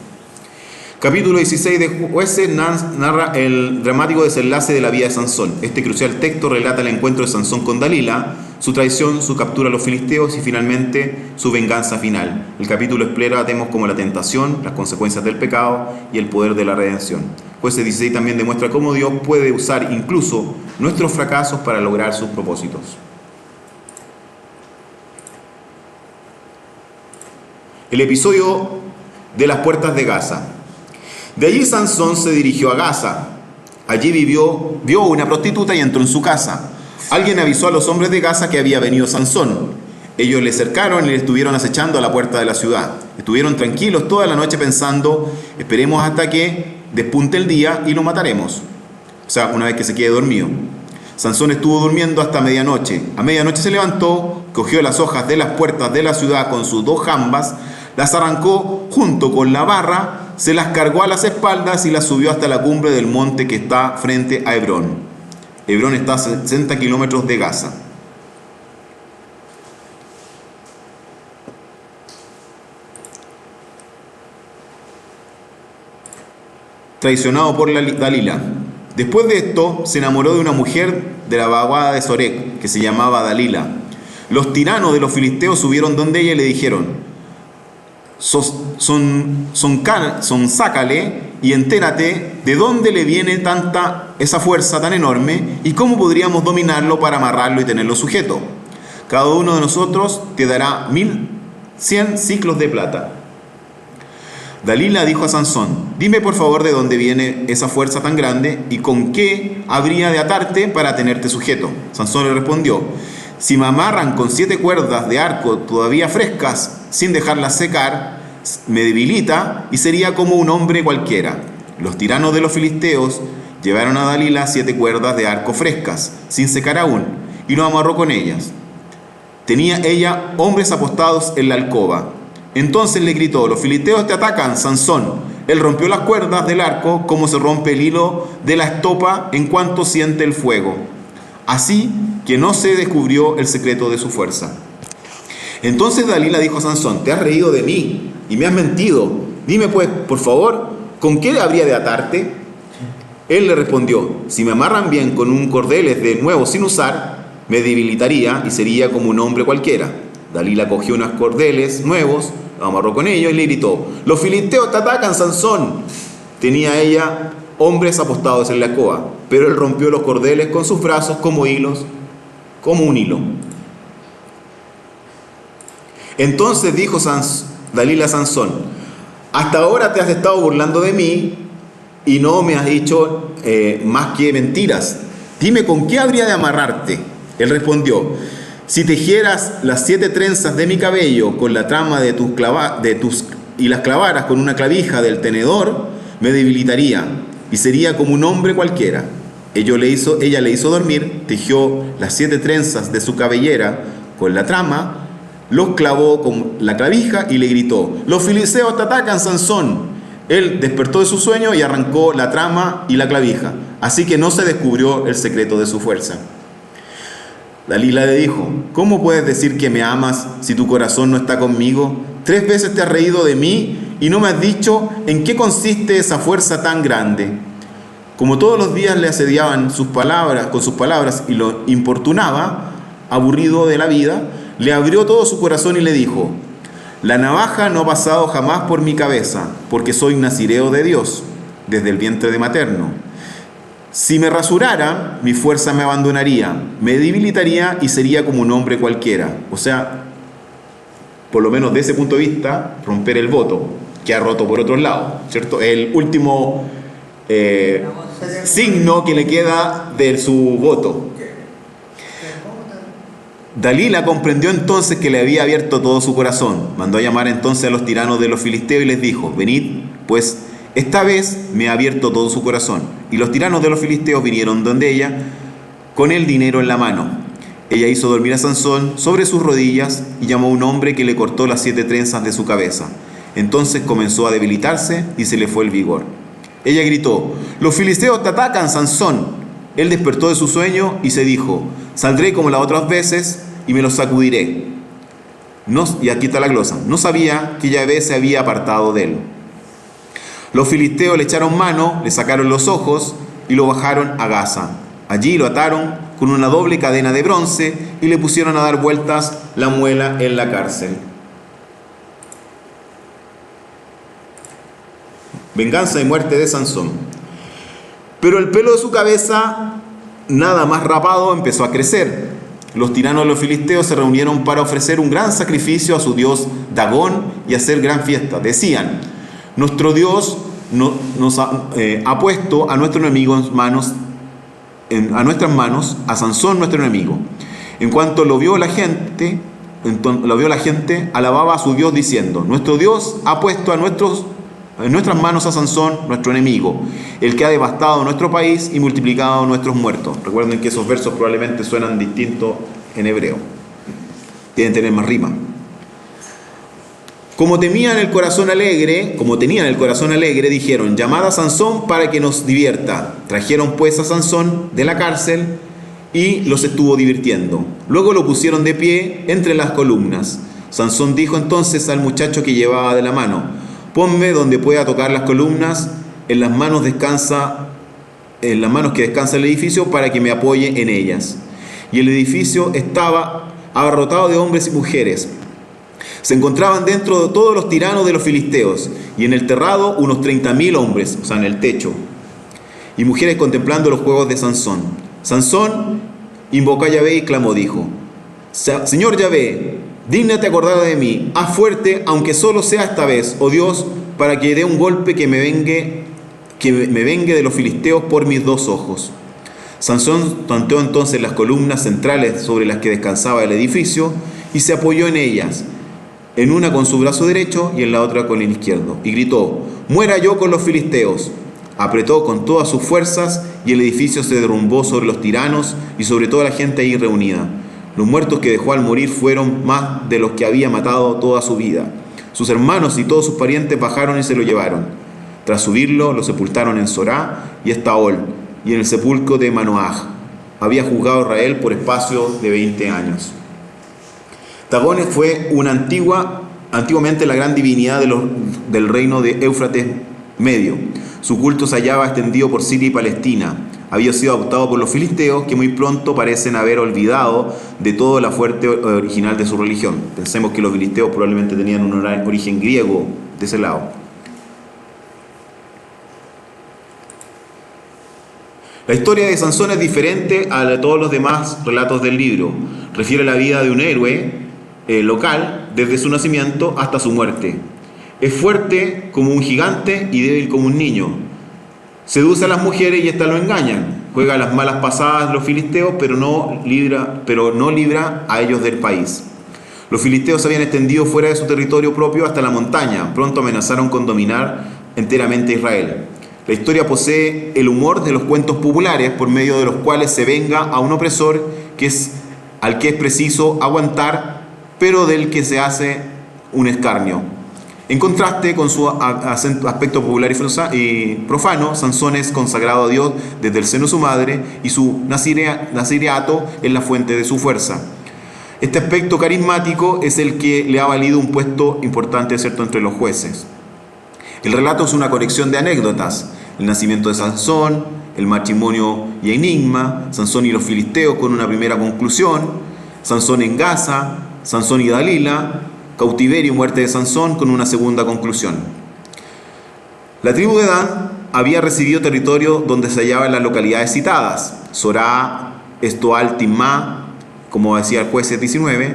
Capítulo 16 de Jueces narra el dramático desenlace de la vida de Sansón. Este crucial texto relata el encuentro de Sansón con Dalila, su traición, su captura a los filisteos y finalmente su venganza final. El capítulo explora temas como la tentación, las consecuencias del pecado y el poder de la redención. Jueces 16 también demuestra cómo Dios puede usar incluso nuestros fracasos para lograr sus propósitos. El episodio de las puertas de Gaza. De allí Sansón se dirigió a Gaza. Allí vio una prostituta y entró en su casa. Alguien avisó a los hombres de Gaza que había venido Sansón. Ellos le cercaron y le estuvieron acechando a la puerta de la ciudad. Estuvieron tranquilos toda la noche pensando, esperemos hasta que despunte el día y lo mataremos. O sea, una vez que se quede dormido. Sansón estuvo durmiendo hasta medianoche. A medianoche se levantó, cogió las hojas de las puertas de la ciudad con sus 2 jambas, las arrancó junto con la barra, se las cargó a las espaldas y las subió hasta la cumbre del monte que está frente a Hebrón. Hebrón está a 60 kilómetros de Gaza. Traicionado por Dalila. Después de esto, se enamoró de una mujer de la vaguada de Sorek, que se llamaba Dalila. Los tiranos de los filisteos subieron donde ella y le dijeron: sácale y entérate de dónde le viene esa fuerza tan enorme y cómo podríamos dominarlo para amarrarlo y tenerlo sujeto. Cada uno de nosotros te dará 1100 ciclos de plata. Dalila dijo a Sansón: dime por favor de dónde viene esa fuerza tan grande y con qué habría de atarte para tenerte sujeto. Sansón le respondió: si me amarran con 7 cuerdas de arco todavía frescas, sin dejarlas secar, me debilita y sería como un hombre cualquiera. Los tiranos de los filisteos llevaron a Dalila 7 cuerdas de arco frescas, sin secar aún, y lo amarró con ellas. Tenía ella hombres apostados en la alcoba. Entonces le gritó: los filisteos te atacan, Sansón. Él rompió las cuerdas del arco como se rompe el hilo de la estopa en cuanto siente el fuego. Así que no se descubrió el secreto de su fuerza. Entonces Dalila dijo a Sansón: te has reído de mí y me has mentido. Dime pues, por favor, ¿con qué habría de atarte? Él le respondió: si me amarran bien con un cordeles de nuevo sin usar, me debilitaría y sería como un hombre cualquiera. Dalila cogió unos cordeles nuevos, lo amarró con ellos y le gritó: los filisteos te atacan, Sansón. Tenía ella hombres apostados en la alcoba, pero él rompió los cordeles con sus brazos como un hilo. Entonces dijo Dalila a Sansón: hasta ahora te has estado burlando de mí y no me has dicho más que mentiras. Dime con qué habría de amarrarte. Él respondió: si tejieras las 7 trenzas de mi cabello con la trama y las clavaras con una clavija del tenedor, me debilitaría y sería como un hombre cualquiera. Ella le hizo dormir, tejió las 7 trenzas de su cabellera con la trama, los clavó con la clavija y le gritó: los filisteos te atacan, Sansón. Él despertó de su sueño y arrancó la trama y la clavija, así que no se descubrió el secreto de su fuerza. Dalila le dijo: ¿cómo puedes decir que me amas si tu corazón no está conmigo? 3 veces te has reído de mí y no me has dicho en qué consiste esa fuerza tan grande. Como todos los días le asediaban con sus palabras y lo importunaba, aburrido de la vida, le abrió todo su corazón y le dijo: la navaja no ha pasado jamás por mi cabeza, porque soy nazireo de Dios, desde el vientre de materno. Si me rasurara, mi fuerza me abandonaría, me debilitaría y sería como un hombre cualquiera. O sea, por lo menos de ese punto de vista, romper el voto, que ha roto por otros lados, ¿cierto? El último signo que le queda de su voto. Dalila comprendió entonces que le había abierto todo su corazón. Mandó a llamar entonces a los tiranos de los filisteos y les dijo: venid, pues esta vez me ha abierto todo su corazón. Y los tiranos de los filisteos vinieron donde ella con el dinero en la mano. Ella hizo dormir a Sansón sobre sus rodillas y llamó a un hombre que le cortó las 7 trenzas de su cabeza. Entonces comenzó a debilitarse y se le fue el vigor. Ella gritó: los filisteos te atacan, Sansón. él despertó de su sueño y se dijo: saldré como las otras veces y me los sacudiré. Y aquí está la glosa: no sabía que Yahvé se había apartado de él. Los filisteos le echaron mano, le sacaron los ojos y lo bajaron a Gaza. Allí lo ataron con una doble cadena de bronce y le pusieron a dar vueltas la muela en la cárcel. Venganza y muerte de Sansón. Pero el pelo de su cabeza, nada más rapado, empezó a crecer. Los tiranos de los filisteos se reunieron para ofrecer un gran sacrificio a su dios Dagón y hacer gran fiesta. Decían: nuestro Dios nos ha puesto a nuestro enemigo a nuestras manos, a Sansón nuestro enemigo. En cuanto lo vio la gente, alababa a su Dios diciendo: nuestro Dios ha puesto en nuestras manos a Sansón nuestro enemigo, el que ha devastado nuestro país y multiplicado nuestros muertos. Recuerden que esos versos probablemente suenan distintos en hebreo, deben tener más rima. Como tenían el corazón alegre, dijeron: llamad a Sansón para que nos divierta. Trajeron pues a Sansón de la cárcel y los estuvo divirtiendo. Luego lo pusieron de pie entre las columnas. Sansón dijo entonces al muchacho que llevaba de la mano: ponme donde pueda tocar las columnas, en las manos que descansa el edificio, para que me apoye en ellas. Y el edificio estaba abarrotado de hombres y mujeres. Se encontraban dentro de todos los tiranos de los filisteos, y en el terrado unos 30.000 hombres, o sea, en el techo, y mujeres contemplando los juegos de Sansón. Sansón invocó a Yahvé y clamó, dijo: Señor Yahvé, dígnate acordar de mí, haz fuerte, aunque solo sea esta vez, oh Dios, para que dé un golpe que me vengue de los filisteos por mis dos ojos. Sansón tanteó entonces las columnas centrales sobre las que descansaba el edificio y se apoyó en ellas, en una con su brazo derecho y en la otra con el izquierdo, y gritó: muera yo con los filisteos. Apretó con todas sus fuerzas y el edificio se derrumbó sobre los tiranos y sobre toda la gente ahí reunida. Los muertos que dejó al morir fueron más de los que había matado toda su vida. Sus hermanos y todos sus parientes bajaron y se lo llevaron. Tras subirlo, lo sepultaron en Sorá y Estaol, y en el sepulcro de Manoaj. Había juzgado a Israel por espacio de 20 años. Dagón fue antiguamente la gran divinidad del reino de Éufrates Medio. Su culto se hallaba extendido por Siria y Palestina. Había sido adoptado por los filisteos, que muy pronto parecen haber olvidado de todo la fuente original de su religión. Pensemos que los filisteos probablemente tenían un origen griego de ese lado. La historia de Sansón es diferente a la de todos los demás relatos del libro. Refiere la vida de un héroe local desde su nacimiento hasta su muerte. Es fuerte como un gigante y débil como un niño. Seduce a las mujeres y éstas lo engañan. Juega las malas pasadas de los filisteos, pero no libra a ellos del país. Los filisteos se habían extendido fuera de su territorio propio hasta la montaña. Pronto amenazaron con dominar enteramente Israel. La historia posee el humor de los cuentos populares, por medio de los cuales se venga a un opresor al que es preciso aguantar, pero del que se hace un escarnio. En contraste con su aspecto popular y profano, Sansón es consagrado a Dios desde el seno de su madre, y su nazireato es la fuente de su fuerza. Este aspecto carismático es el que le ha valido un puesto importante, ¿cierto?, entre los jueces. El relato es una colección de anécdotas: el nacimiento de Sansón, el matrimonio y enigma, Sansón y los filisteos con una primera conclusión, Sansón en Gaza, Sansón y Dalila, cautiverio y muerte de Sansón con una segunda conclusión. La tribu de Dan había recibido territorio donde se hallaban las localidades citadas: Sorá, Estoal, Timná, como decía el juez 19,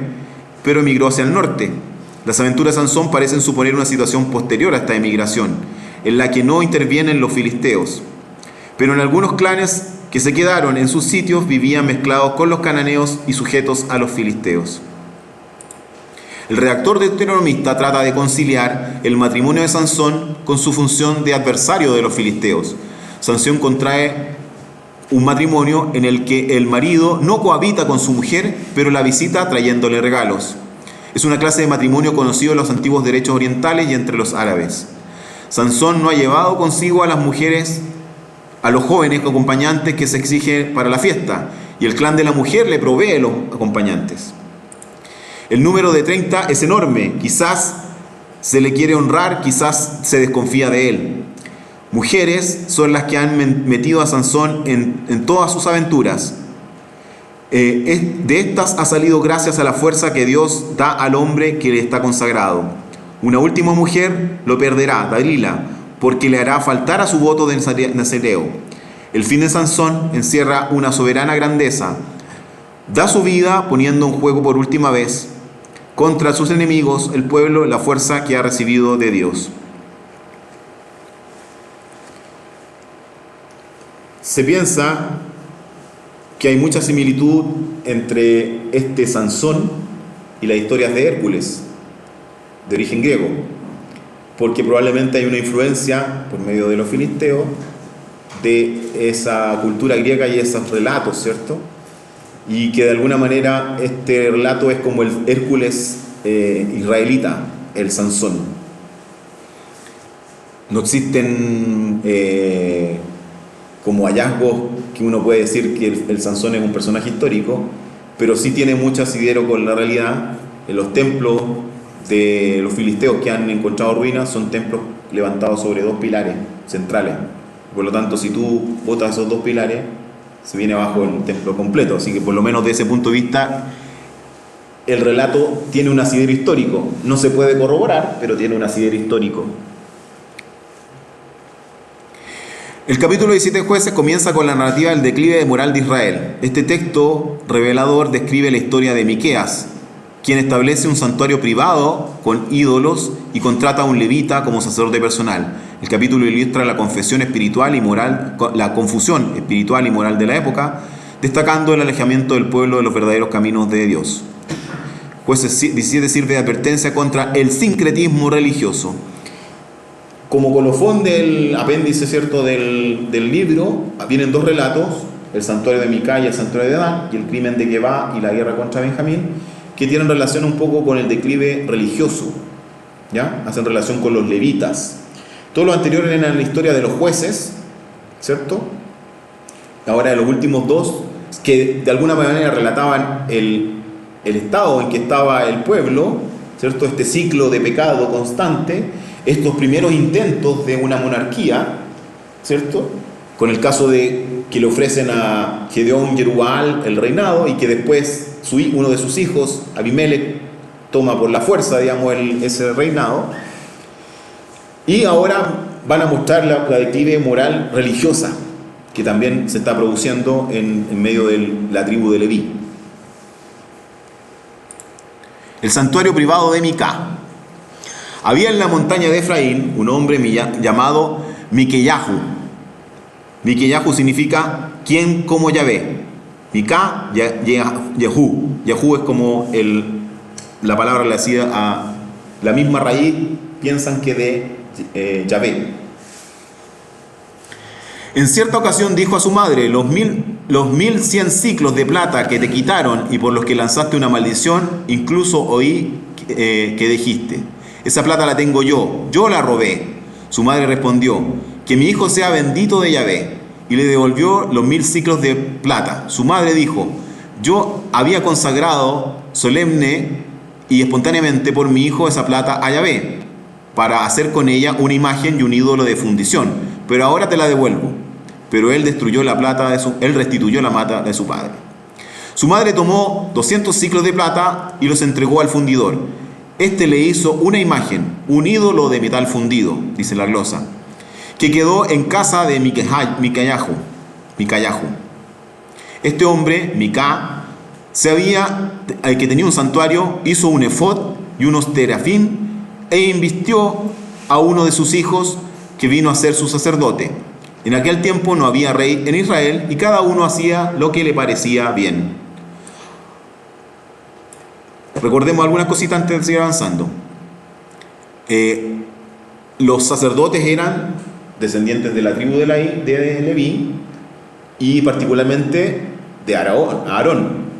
pero emigró hacia el norte. Las aventuras de Sansón parecen suponer una situación posterior a esta emigración, en la que no intervienen los filisteos. Pero en algunos clanes que se quedaron en sus sitios vivían mezclados con los cananeos y sujetos a los filisteos. El redactor deuteronomista trata de conciliar el matrimonio de Sansón con su función de adversario de los filisteos. Sansón contrae un matrimonio en el que el marido no cohabita con su mujer, pero la visita trayéndole regalos. Es una clase de matrimonio conocido en los antiguos derechos orientales y entre los árabes. Sansón no ha llevado consigo a las mujeres a los jóvenes acompañantes que se exige para la fiesta, y el clan de la mujer le provee los acompañantes. El número de 30 es enorme, quizás se le quiere honrar, quizás se desconfía de él. Mujeres son las que han metido a Sansón en todas sus aventuras. De estas ha salido gracias a la fuerza que Dios da al hombre que le está consagrado. Una última mujer lo perderá, Dalila, porque le hará faltar a su voto de nazareo. El fin de Sansón encierra una soberana grandeza. Da su vida poniendo en juego por última vez contra sus enemigos, el pueblo, la fuerza que ha recibido de Dios. Se piensa que hay mucha similitud entre este Sansón y las historias de Hércules, de origen griego, porque probablemente hay una influencia, por medio de los filisteos, de esa cultura griega y esos relatos, ¿cierto? Y que de alguna manera este relato es como el Hércules israelita, el Sansón. No existen como hallazgos que uno puede decir que el Sansón es un personaje histórico, pero sí tiene mucho asidero con la realidad. En los templos de los filisteos que han encontrado ruinas son templos levantados sobre dos pilares centrales. Por lo tanto, si tú botas esos dos pilares, se viene abajo el templo completo. Así que por lo menos de ese punto de vista, el relato tiene un asidero histórico. No se puede corroborar, pero tiene un asidero histórico. El capítulo 17 de Jueces comienza con la narrativa del declive de moral de Israel. Este texto revelador describe la historia de Miqueas, quien establece un santuario privado con ídolos y contrata a un levita como sacerdote personal. El capítulo ilustra la confesión espiritual y moral, la confusión espiritual y moral de la época, destacando el alejamiento del pueblo de los verdaderos caminos de Dios. Jueces 17 sirve de advertencia contra el sincretismo religioso. Como colofón del apéndice, ¿cierto?, del libro, vienen dos relatos, el santuario de Mica y el santuario de Dan, y el crimen de Geba y la guerra contra Benjamín, que tienen relación un poco con el declive religioso, ¿ya? Hacen relación con los levitas. Todo lo anterior era la historia de los jueces, ¿cierto? Ahora de los últimos dos, que de alguna manera relataban el estado en que estaba el pueblo, ¿cierto? Este ciclo de pecado constante, estos primeros intentos de una monarquía, ¿cierto? Con el caso de que le ofrecen a Gedeón Jerubbaal el reinado y que después uno de sus hijos, Abimelech, toma por la fuerza, digamos, ese reinado. Y ahora van a mostrar la declive moral religiosa que también se está produciendo en medio de la tribu de Leví. El santuario privado de Mica. Había en la montaña de Efraín un hombre llamado Miqueyahu. Miqueyahu significa quien como Yahvé. Mica, Yahú. Yahú es como la palabra le hacía a la misma raíz, piensan que de Yahvé. En cierta ocasión dijo a su madre: los 1100 ciclos de plata que te quitaron y por los que lanzaste una maldición, incluso oí que dijiste: esa plata la tengo yo la robé. Su madre respondió: que mi hijo sea bendito de Yahvé. Y le devolvió los 1000 ciclos de plata. Su madre dijo: yo había consagrado solemne y espontáneamente por mi hijo esa plata a Yahvé, para hacer con ella una imagen y un ídolo de fundición, pero ahora te la devuelvo. Pero él restituyó la plata de su padre. Su madre tomó 200 ciclos de plata y los entregó al fundidor. Este le hizo una imagen, un ídolo de metal fundido, dice la glosa, que quedó en casa de Micayahu. Este hombre, Mica, que tenía un santuario, hizo un efod y unos terafín e invistió a uno de sus hijos que vino a ser su sacerdote. En aquel tiempo no había rey en Israel y cada uno hacía lo que le parecía bien. Recordemos algunas cositas antes de seguir avanzando. Los sacerdotes eran descendientes de la tribu de Leví y particularmente de Aarón.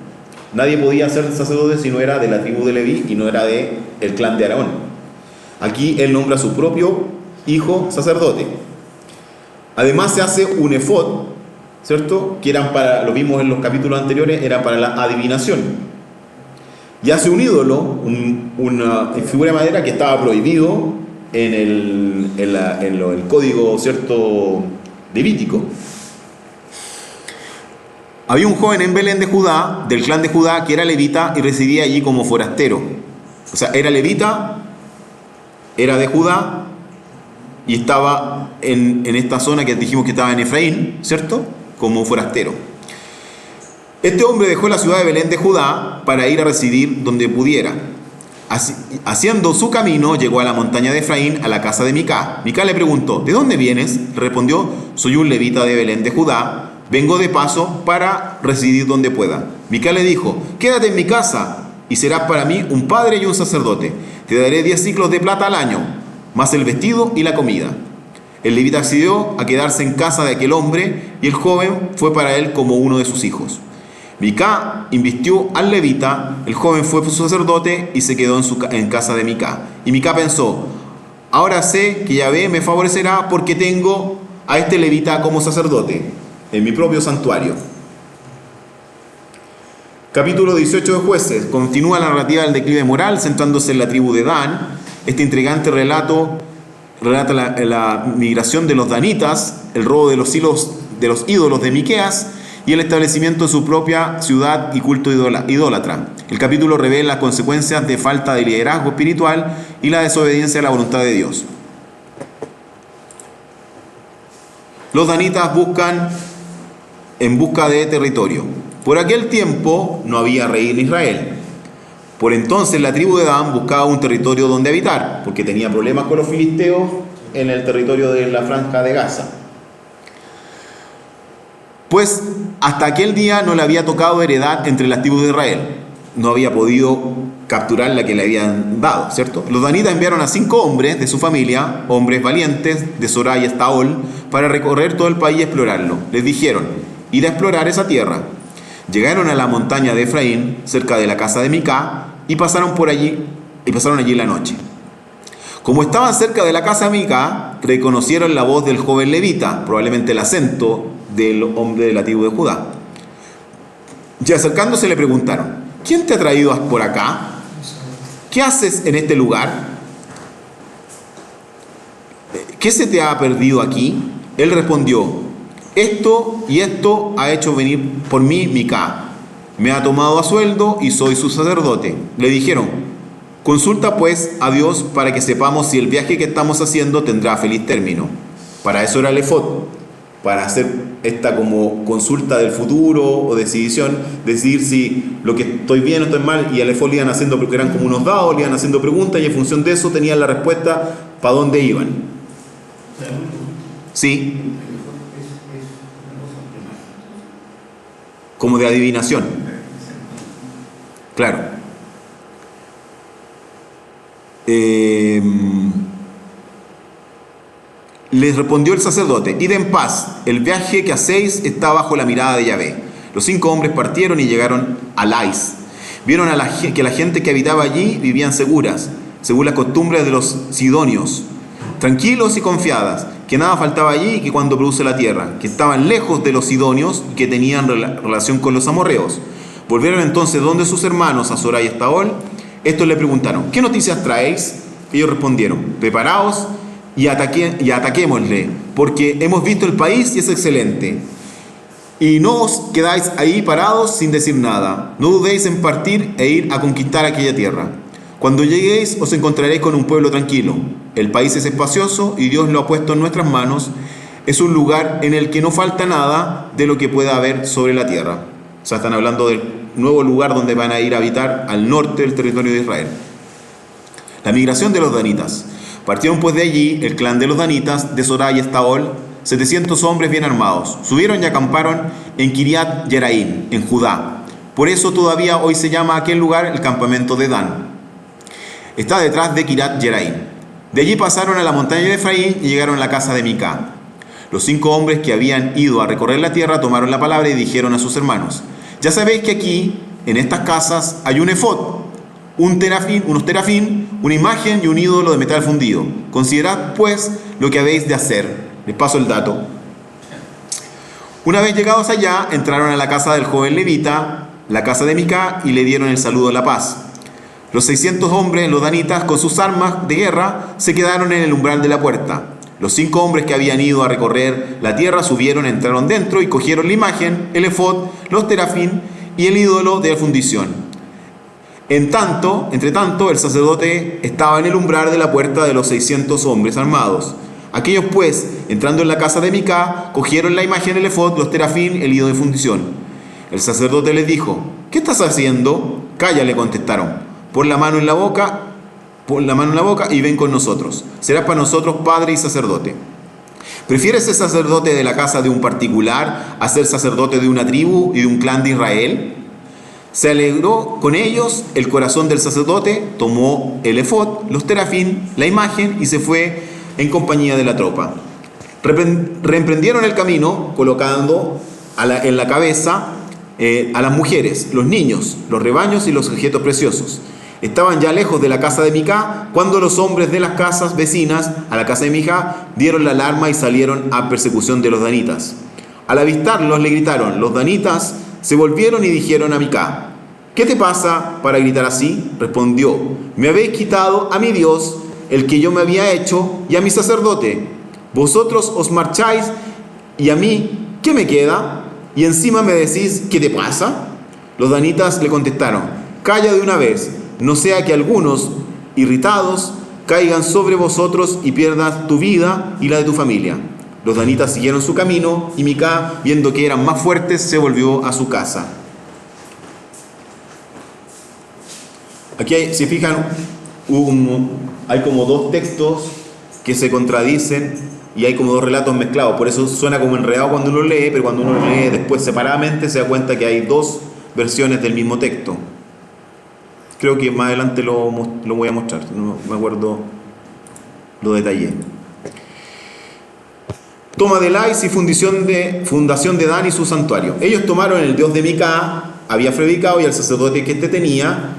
Nadie podía ser sacerdote si no era de la tribu de Leví y no era del clan de Aarón. Aquí él nombra a su propio hijo sacerdote. Además se hace un efod, ¿cierto? Que eran para, lo vimos en los capítulos anteriores, era para la adivinación. Y hace un ídolo, una figura de madera que estaba prohibido en el código, ¿cierto?, levítico. Había un joven en Belén de Judá, del clan de Judá, que era levita y residía allí como forastero. O sea, era levita, era de Judá y estaba en esta zona que dijimos que estaba en Efraín, ¿cierto?, como forastero. Este hombre dejó la ciudad de Belén de Judá para ir a residir donde pudiera. Haciendo su camino, llegó a la montaña de Efraín, a la casa de Micá. Micá le preguntó: ¿de dónde vienes? Le respondió: soy un levita de Belén de Judá. Vengo de paso para residir donde pueda. Micá le dijo: quédate en mi casa y serás para mí un padre y un sacerdote. Te daré 10 siclos de plata al año, más el vestido y la comida. El levita accedió a quedarse en casa de aquel hombre y el joven fue para él como uno de sus hijos. Micá invistió al levita, el joven fue su sacerdote y se quedó en casa de Micá. Y Micá pensó: ahora sé que Yahvé me favorecerá porque tengo a este levita como sacerdote en mi propio santuario. Capítulo 18 de Jueces. Continúa la narrativa del declive moral, centrándose en la tribu de Dan. Este intrigante relato relata la migración de los danitas, el robo de los ídolos de Miqueas y el establecimiento de su propia ciudad y culto idólatra. El capítulo revela las consecuencias de falta de liderazgo espiritual y la desobediencia a la voluntad de Dios. Los danitas en busca de territorio. Por aquel tiempo no había rey en Israel. Por entonces la tribu de Dan buscaba un territorio donde habitar, porque tenía problemas con los filisteos en el territorio de la franja de Gaza. Pues hasta aquel día no le había tocado heredad entre las tribus de Israel. No había podido capturar la que le habían dado, ¿cierto? Los danitas enviaron a 5 hombres de su familia, hombres valientes, de Zorá y Estaol, para recorrer todo el país y explorarlo. Les dijeron: id a explorar esa tierra. Llegaron a la montaña de Efraín, cerca de la casa de Micá, y pasaron allí la noche. Como estaban cerca de la casa de Micá, reconocieron la voz del joven levita, probablemente el acento del hombre de la tribu de Judá. Y acercándose le preguntaron: ¿quién te ha traído por acá? ¿Qué haces en este lugar? ¿Qué se te ha perdido aquí? Él respondió: esto y esto ha hecho venir por mí Micá. Me ha tomado a sueldo y soy su sacerdote. Le dijeron: consulta pues a Dios para que sepamos si el viaje que estamos haciendo tendrá feliz término. Para eso era el efod, para hacer esta como consulta del futuro o decidir si lo que estoy bien o estoy mal, y al efod le iban haciendo, porque eran como unos dados, le iban haciendo preguntas y en función de eso tenían la respuesta para dónde iban. Sí. Como de adivinación. Claro. Les respondió el sacerdote: id en paz, el viaje que hacéis está bajo la mirada de Yahvé. Los 5 hombres partieron y llegaron a Lais. Vieron que la gente que habitaba allí vivían seguras, según las costumbres de los sidonios, tranquilos y confiadas, que nada faltaba allí y que cuando produce la tierra, que estaban lejos de los sidonios y que tenían relación con los amorreos. Volvieron entonces donde sus hermanos, a Zorá y Estaol. Estos le preguntaron: ¿qué noticias traéis? Ellos respondieron: preparaos y ataquémosle, porque hemos visto el país y es excelente. Y no os quedáis ahí parados sin decir nada. No dudéis en partir e ir a conquistar aquella tierra. Cuando lleguéis os encontraréis con un pueblo tranquilo. El país es espacioso y Dios lo ha puesto en nuestras manos. Es un lugar en el que no falta nada de lo que pueda haber sobre la tierra. O sea, están hablando del nuevo lugar donde van a ir a habitar al norte del territorio de Israel. La migración de los danitas. Partieron pues de allí el clan de los danitas, de Zorá y Estaol, 700 hombres bien armados. Subieron y acamparon en Kiriat Yeraim, en Judá. Por eso todavía hoy se llama aquel lugar el campamento de Dan. Está detrás de Kiriat Yeraim. De allí pasaron a la montaña de Efraín y llegaron a la casa de Micá. Los 5 hombres que habían ido a recorrer la tierra tomaron la palabra y dijeron a sus hermanos: ya sabéis que aquí, en estas casas, hay un efod, unos terafín, una imagen y un ídolo de metal fundido. Considerad pues lo que habéis de hacer. Les paso el dato. Una vez llegados allá, entraron a la casa del joven levita, la casa de Micá, y le dieron el saludo de la paz. Los 600 hombres, los danitas, con sus armas de guerra, se quedaron en el umbral de la puerta. Los 5 hombres que habían ido a recorrer la tierra subieron, entraron dentro y cogieron la imagen, el efod, los terafín y el ídolo de la fundición. Entre tanto, el sacerdote estaba en el umbral de la puerta de los 600 hombres armados. Aquellos pues, entrando en la casa de Micá, cogieron la imagen, el efod, los terafín, el ídolo de fundición. El sacerdote les dijo: ¿qué estás haciendo? Calla, le contestaron. Pon la mano en la boca y ven con nosotros. Serás para nosotros padre y sacerdote. ¿Prefieres ser sacerdote de la casa de un particular a ser sacerdote de una tribu y de un clan de Israel? Se alegró con ellos el corazón del sacerdote, tomó el efod, los terafín, la imagen y se fue en compañía de la tropa. Reemprendieron el camino colocando en la cabeza a las mujeres, los niños, los rebaños y los objetos preciosos. Estaban ya lejos de la casa de Micá cuando los hombres de las casas vecinas a la casa de Micá dieron la alarma y salieron a persecución de los danitas. Al avistarlos le gritaron. Los danitas se volvieron y dijeron a Micá: ¿qué te pasa para gritar así? Respondió: me habéis quitado a mi Dios, el que yo me había hecho, y a mi sacerdote. Vosotros os marcháis, y a mí, ¿qué me queda? Y encima me decís: ¿qué te pasa? Los danitas le contestaron: calla de una vez, no sea que algunos, irritados, caigan sobre vosotros y pierdas tu vida y la de tu familia. Los danitas siguieron su camino y Micá, viendo que eran más fuertes, se volvió a su casa. Aquí si fijan, hay como 2 textos que se contradicen y hay como 2 relatos mezclados. Por eso suena como enredado cuando uno lee, pero cuando uno lee después separadamente se da cuenta que hay 2 versiones del mismo texto. Creo que más adelante lo voy a mostrar, no me acuerdo, lo detallé. Toma de Lais y fundación de Dan y su santuario. Ellos tomaron el dios de Micá, había predicado, y el sacerdote que tenía,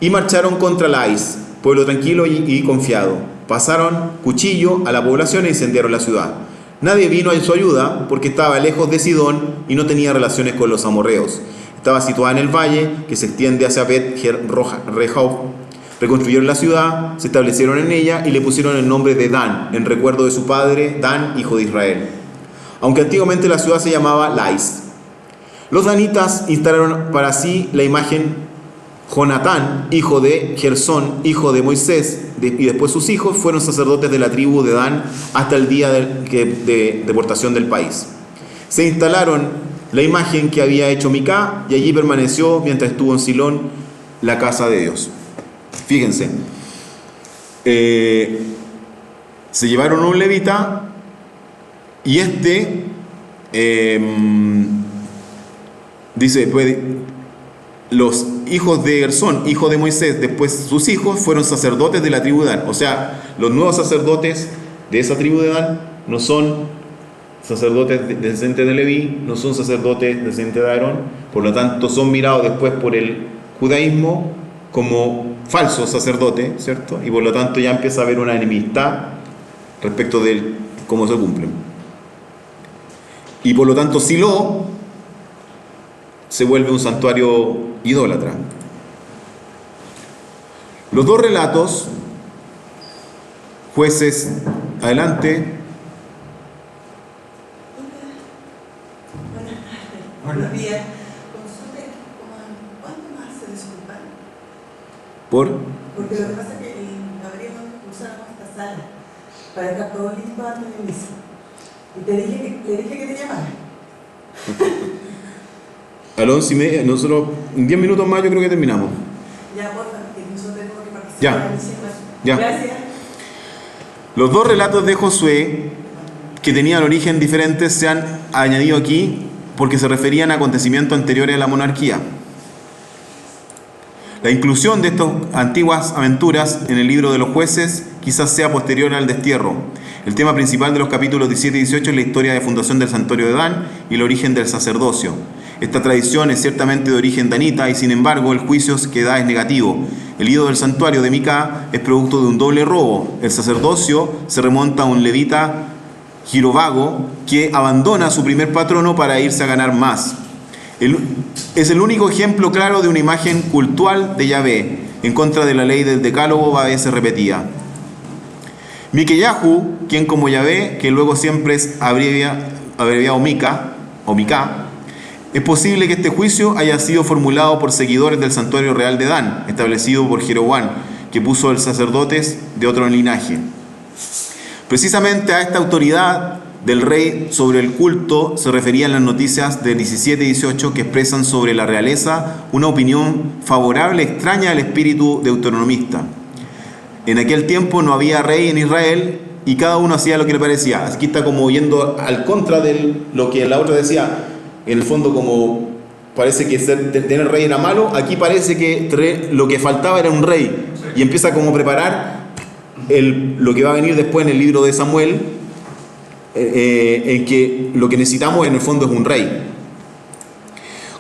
y marcharon contra Lais, pueblo tranquilo y confiado. Pasaron cuchillo a la población e incendiaron la ciudad. Nadie vino en su ayuda porque estaba lejos de Sidón y no tenía relaciones con los amorreos. Estaba situada en el valle que se extiende hacia Bet-Rehob. Reconstruyeron la ciudad, se establecieron en ella y le pusieron el nombre de Dan, en recuerdo de su padre, Dan, hijo de Israel. Aunque antiguamente la ciudad se llamaba Lais. Los danitas instalaron para sí la imagen Jonatán, hijo de Gersón, hijo de Moisés, y después sus hijos fueron sacerdotes de la tribu de Dan hasta el día de deportación del país. Se instalaron la imagen que había hecho Micá y allí permaneció mientras estuvo en Silón, la casa de Dios. Fíjense, se llevaron a un levita y dice, pues, los hijos de Gersón, hijo de Moisés, después sus hijos fueron sacerdotes de la tribu de Dan. O sea, los nuevos sacerdotes de esa tribu de Dan no son sacerdotes descendientes de Leví, no son sacerdotes descendientes de Aarón, por lo tanto son mirados después por el judaísmo como falsos sacerdotes, ¿cierto? Y por lo tanto ya empieza a haber una enemistad respecto de cómo se cumplen. Y por lo tanto Silo se vuelve un santuario idólatra. Los 2 relatos, jueces, adelante. Buenos días. Consulte, ¿cuánto más se disculpan? ¿Por? Porque lo que pasa es que habríamos usado esta sala para dejar todo listo antes de misa. Y le dije que te llamara. A las 11:30, nosotros en 10 minutos más yo creo que terminamos. Ya, por favor, que nosotros tenemos que participar. Ya. Gracias. Los 2 relatos de Josué, que tenían origen diferente, se han añadido aquí porque se referían a acontecimientos anteriores a la monarquía. La inclusión de estas antiguas aventuras en el libro de los jueces quizás sea posterior al destierro. El tema principal de los capítulos 17 y 18 es la historia de fundación del santuario de Dan y el origen del sacerdocio. Esta tradición es ciertamente de origen danita y sin embargo el juicio que da es negativo. El ídolo del santuario de Micá es producto de un doble robo. El sacerdocio se remonta a un levita girovago, que abandona a su primer patrono para irse a ganar más. Es el único ejemplo claro de una imagen cultual de Yahvé, en contra de la ley del decálogo a veces repetida. Mikeyahu, quien como Yahvé, que luego siempre es abreviado Mika, o Mika, es posible que este juicio haya sido formulado por seguidores del santuario real de Dan, establecido por Jeroboam, que puso el sacerdotes de otro linaje. Precisamente a esta autoridad del rey sobre el culto se referían las noticias del 17 y 18 que expresan sobre la realeza una opinión favorable extraña al espíritu deuteronomista. En aquel tiempo no había rey en Israel y cada uno hacía lo que le parecía. Aquí está como yendo al contra de lo que la otra decía. En el fondo, como parece que tener rey era malo, aquí parece que lo que faltaba era un rey. Y empieza como a preparar lo que va a venir después en el libro de Samuel, en que lo que necesitamos en el fondo es un rey.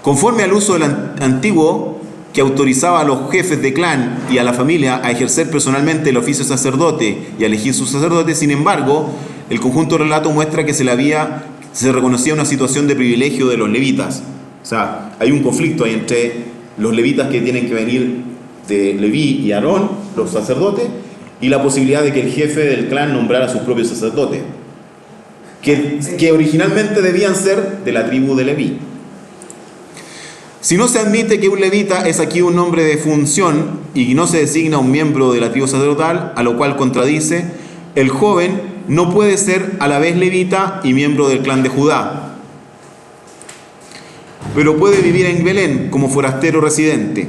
Conforme al uso del antiguo, que autorizaba a los jefes de clan y a la familia a ejercer personalmente el oficio de sacerdote y a elegir sus sacerdotes, sin embargo, el conjunto relato muestra que se reconocía una situación de privilegio de los levitas. O sea, hay un conflicto ahí entre los levitas que tienen que venir de Leví y Aarón, los sacerdotes, y la posibilidad de que el jefe del clan nombrara a sus propios sacerdotes, que originalmente debían ser de la tribu de Leví. Si no se admite que un levita es aquí un nombre de función y no se designa un miembro de la tribu sacerdotal, a lo cual contradice, el joven no puede ser a la vez levita y miembro del clan de Judá, pero puede vivir en Belén como forastero residente.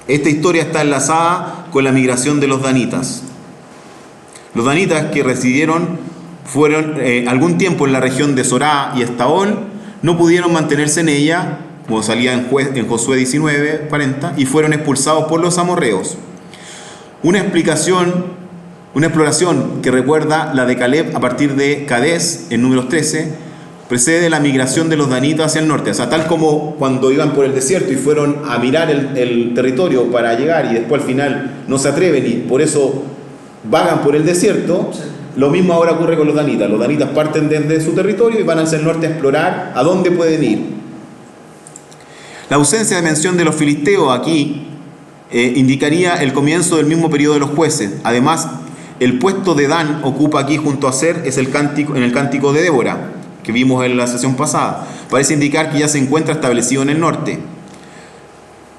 Esta historia está enlazada con la migración de los danitas. Los danitas que fueron algún tiempo en la región de Sorá y Estaol, no pudieron mantenerse en ella, como salía en Josué 19:40, y fueron expulsados por los amorreos. Una exploración que recuerda la de Caleb a partir de Cadés, en Números 13, precede la migración de los danitas hacia el norte. O sea, tal como cuando iban por el desierto y fueron a mirar el territorio para llegar y después al final no se atreven y por eso vagan por el desierto, lo mismo ahora ocurre con los danitas. Los danitas parten desde su territorio y van hacia el norte a explorar a dónde pueden ir. La ausencia de mención de los filisteos aquí indicaría el comienzo del mismo periodo de los jueces. Además, el puesto de Dan ocupa aquí junto a Ser es en el cántico de Débora, que vimos en la sesión pasada. Parece indicar que ya se encuentra establecido en el norte.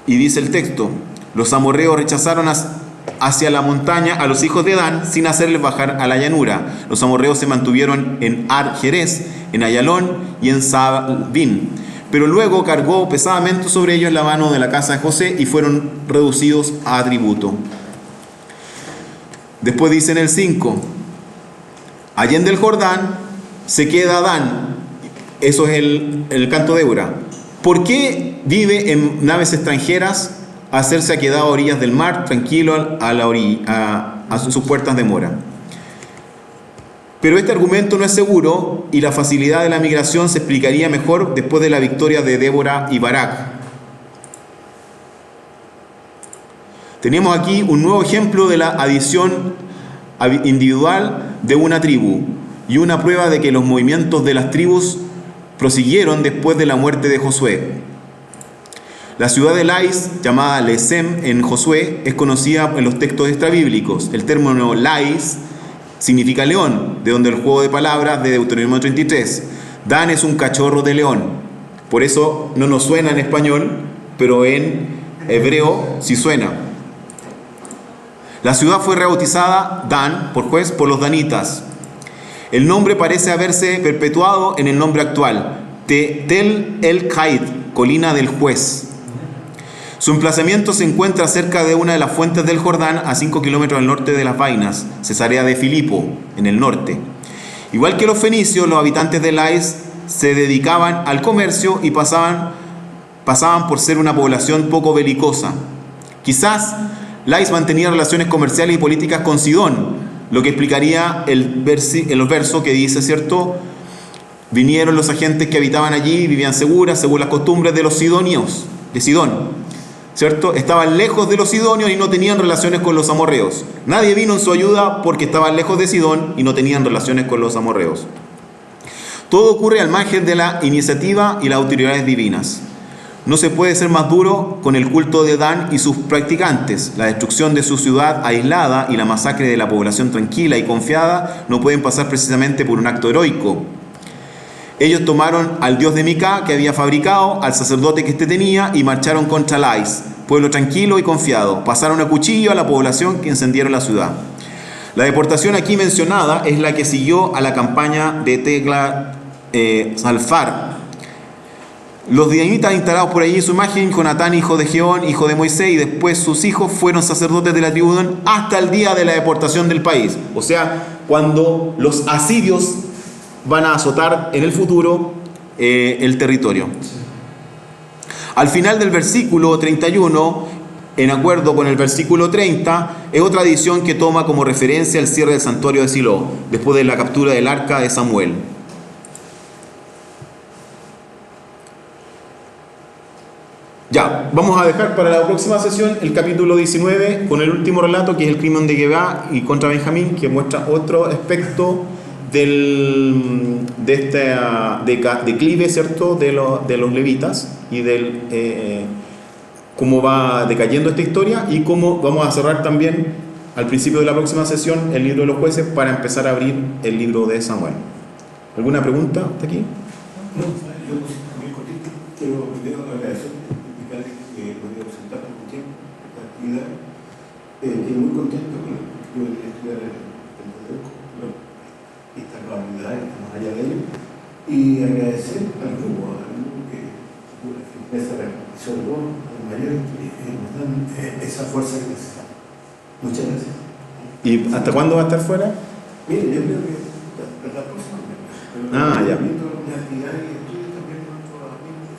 Y dice el texto: los amorreos rechazaron hacia la montaña a los hijos de Dan sin hacerles bajar a la llanura. Los amorreos se mantuvieron en Ar-Jerez, en Ayalón y en Sabín. Pero luego cargó pesadamente sobre ellos la mano de la casa de José y fueron reducidos a tributo. Después dice en el 5: allende el Jordán se queda Dan. Eso es el canto de Débora. ¿Por qué vive en naves extranjeras a hacerse quedado a orillas del mar, tranquilo a sus puertas de mora? Pero este argumento no es seguro y la facilidad de la migración se explicaría mejor después de la victoria de Débora y Barak. Tenemos aquí un nuevo ejemplo de la adición individual de una tribu y una prueba de que los movimientos de las tribus prosiguieron después de la muerte de Josué. La ciudad de Lais, llamada Lesem en Josué, es conocida en los textos extrabíblicos. El término Lais significa león, de donde el juego de palabras de Deuteronomio 33. Dan es un cachorro de león. Por eso no nos suena en español, pero en hebreo sí suena. La ciudad fue rebautizada Dan por los danitas. El nombre parece haberse perpetuado en el nombre actual, Tel el-Kaid, colina del juez. Su emplazamiento se encuentra cerca de una de las fuentes del Jordán, a 5 kilómetros al norte de Las Vainas, Cesarea de Filipo, en el norte. Igual que los fenicios, los habitantes de Lais se dedicaban al comercio y pasaban por ser una población poco belicosa. Quizás Lais mantenía relaciones comerciales y políticas con Sidón, lo que explicaría el verso que dice, ¿cierto? Vinieron los agentes que habitaban allí y vivían seguras según las costumbres de los sidonios, de Sidón. ¿cierto? Estaban lejos de los sidonios y no tenían relaciones con los amorreos. Nadie vino en su ayuda porque estaban lejos de Sidón y no tenían relaciones con los amorreos. Todo ocurre al margen de la iniciativa y las autoridades divinas. No se puede ser más duro con el culto de Dan y sus practicantes. La destrucción de su ciudad aislada y la masacre de la población tranquila y confiada no pueden pasar precisamente por un acto heroico. Ellos tomaron al dios de Micá que había fabricado, al sacerdote que éste tenía, y marcharon contra Lais, pueblo tranquilo y confiado. Pasaron a cuchillo a la población que encendieron la ciudad. La deportación aquí mencionada es la que siguió a la campaña de Salfar. Los dianitas instalados por allí en su imagen, Jonatán, hijo de Geón, hijo de Moisés, y después sus hijos fueron sacerdotes de la tribu de Dan hasta el día de la deportación del país. O sea, cuando los asirios van a azotar en el futuro el territorio. Al final del versículo 31, en acuerdo con el versículo 30, es otra adición que toma como referencia el cierre del santuario de Silo, después de la captura del arca de Samuel. Ya, vamos a dejar para la próxima sesión el capítulo 19 con el último relato, que es el crimen de Gebá y contra Benjamín, que muestra otro aspecto de este declive, ¿cierto?, de los levitas y del cómo va decayendo esta historia, y cómo vamos a cerrar también al principio de la próxima sesión el libro de los jueces para empezar a abrir el libro de Samuel. ¿Alguna pregunta hasta aquí? No, yo muy cortito, pero primero agradecer que podía presentar por un tiempo esta actividad. Estoy muy contento con el estudiar el esta probabilidad, estamos allá de ello, y agradecer al grupo que esa reflexión, al mayor que nos dan esa fuerza que necesitamos. Muchas gracias. ¿Y hasta cuándo va a estar fuera? Mire, yo creo que la próxima. Ya. Viendo una actividad y estudio también con otros amigos,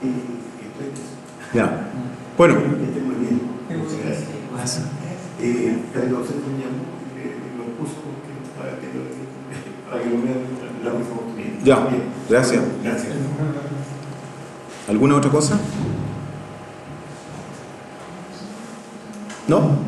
y estoy. Ya. Bueno. Que esté muy bien. Muchas gracias. Pedro José me llamó y lo puso para que lo vean la misma oportunidad. Ya, gracias. Gracias. ¿Alguna otra cosa? ¿No?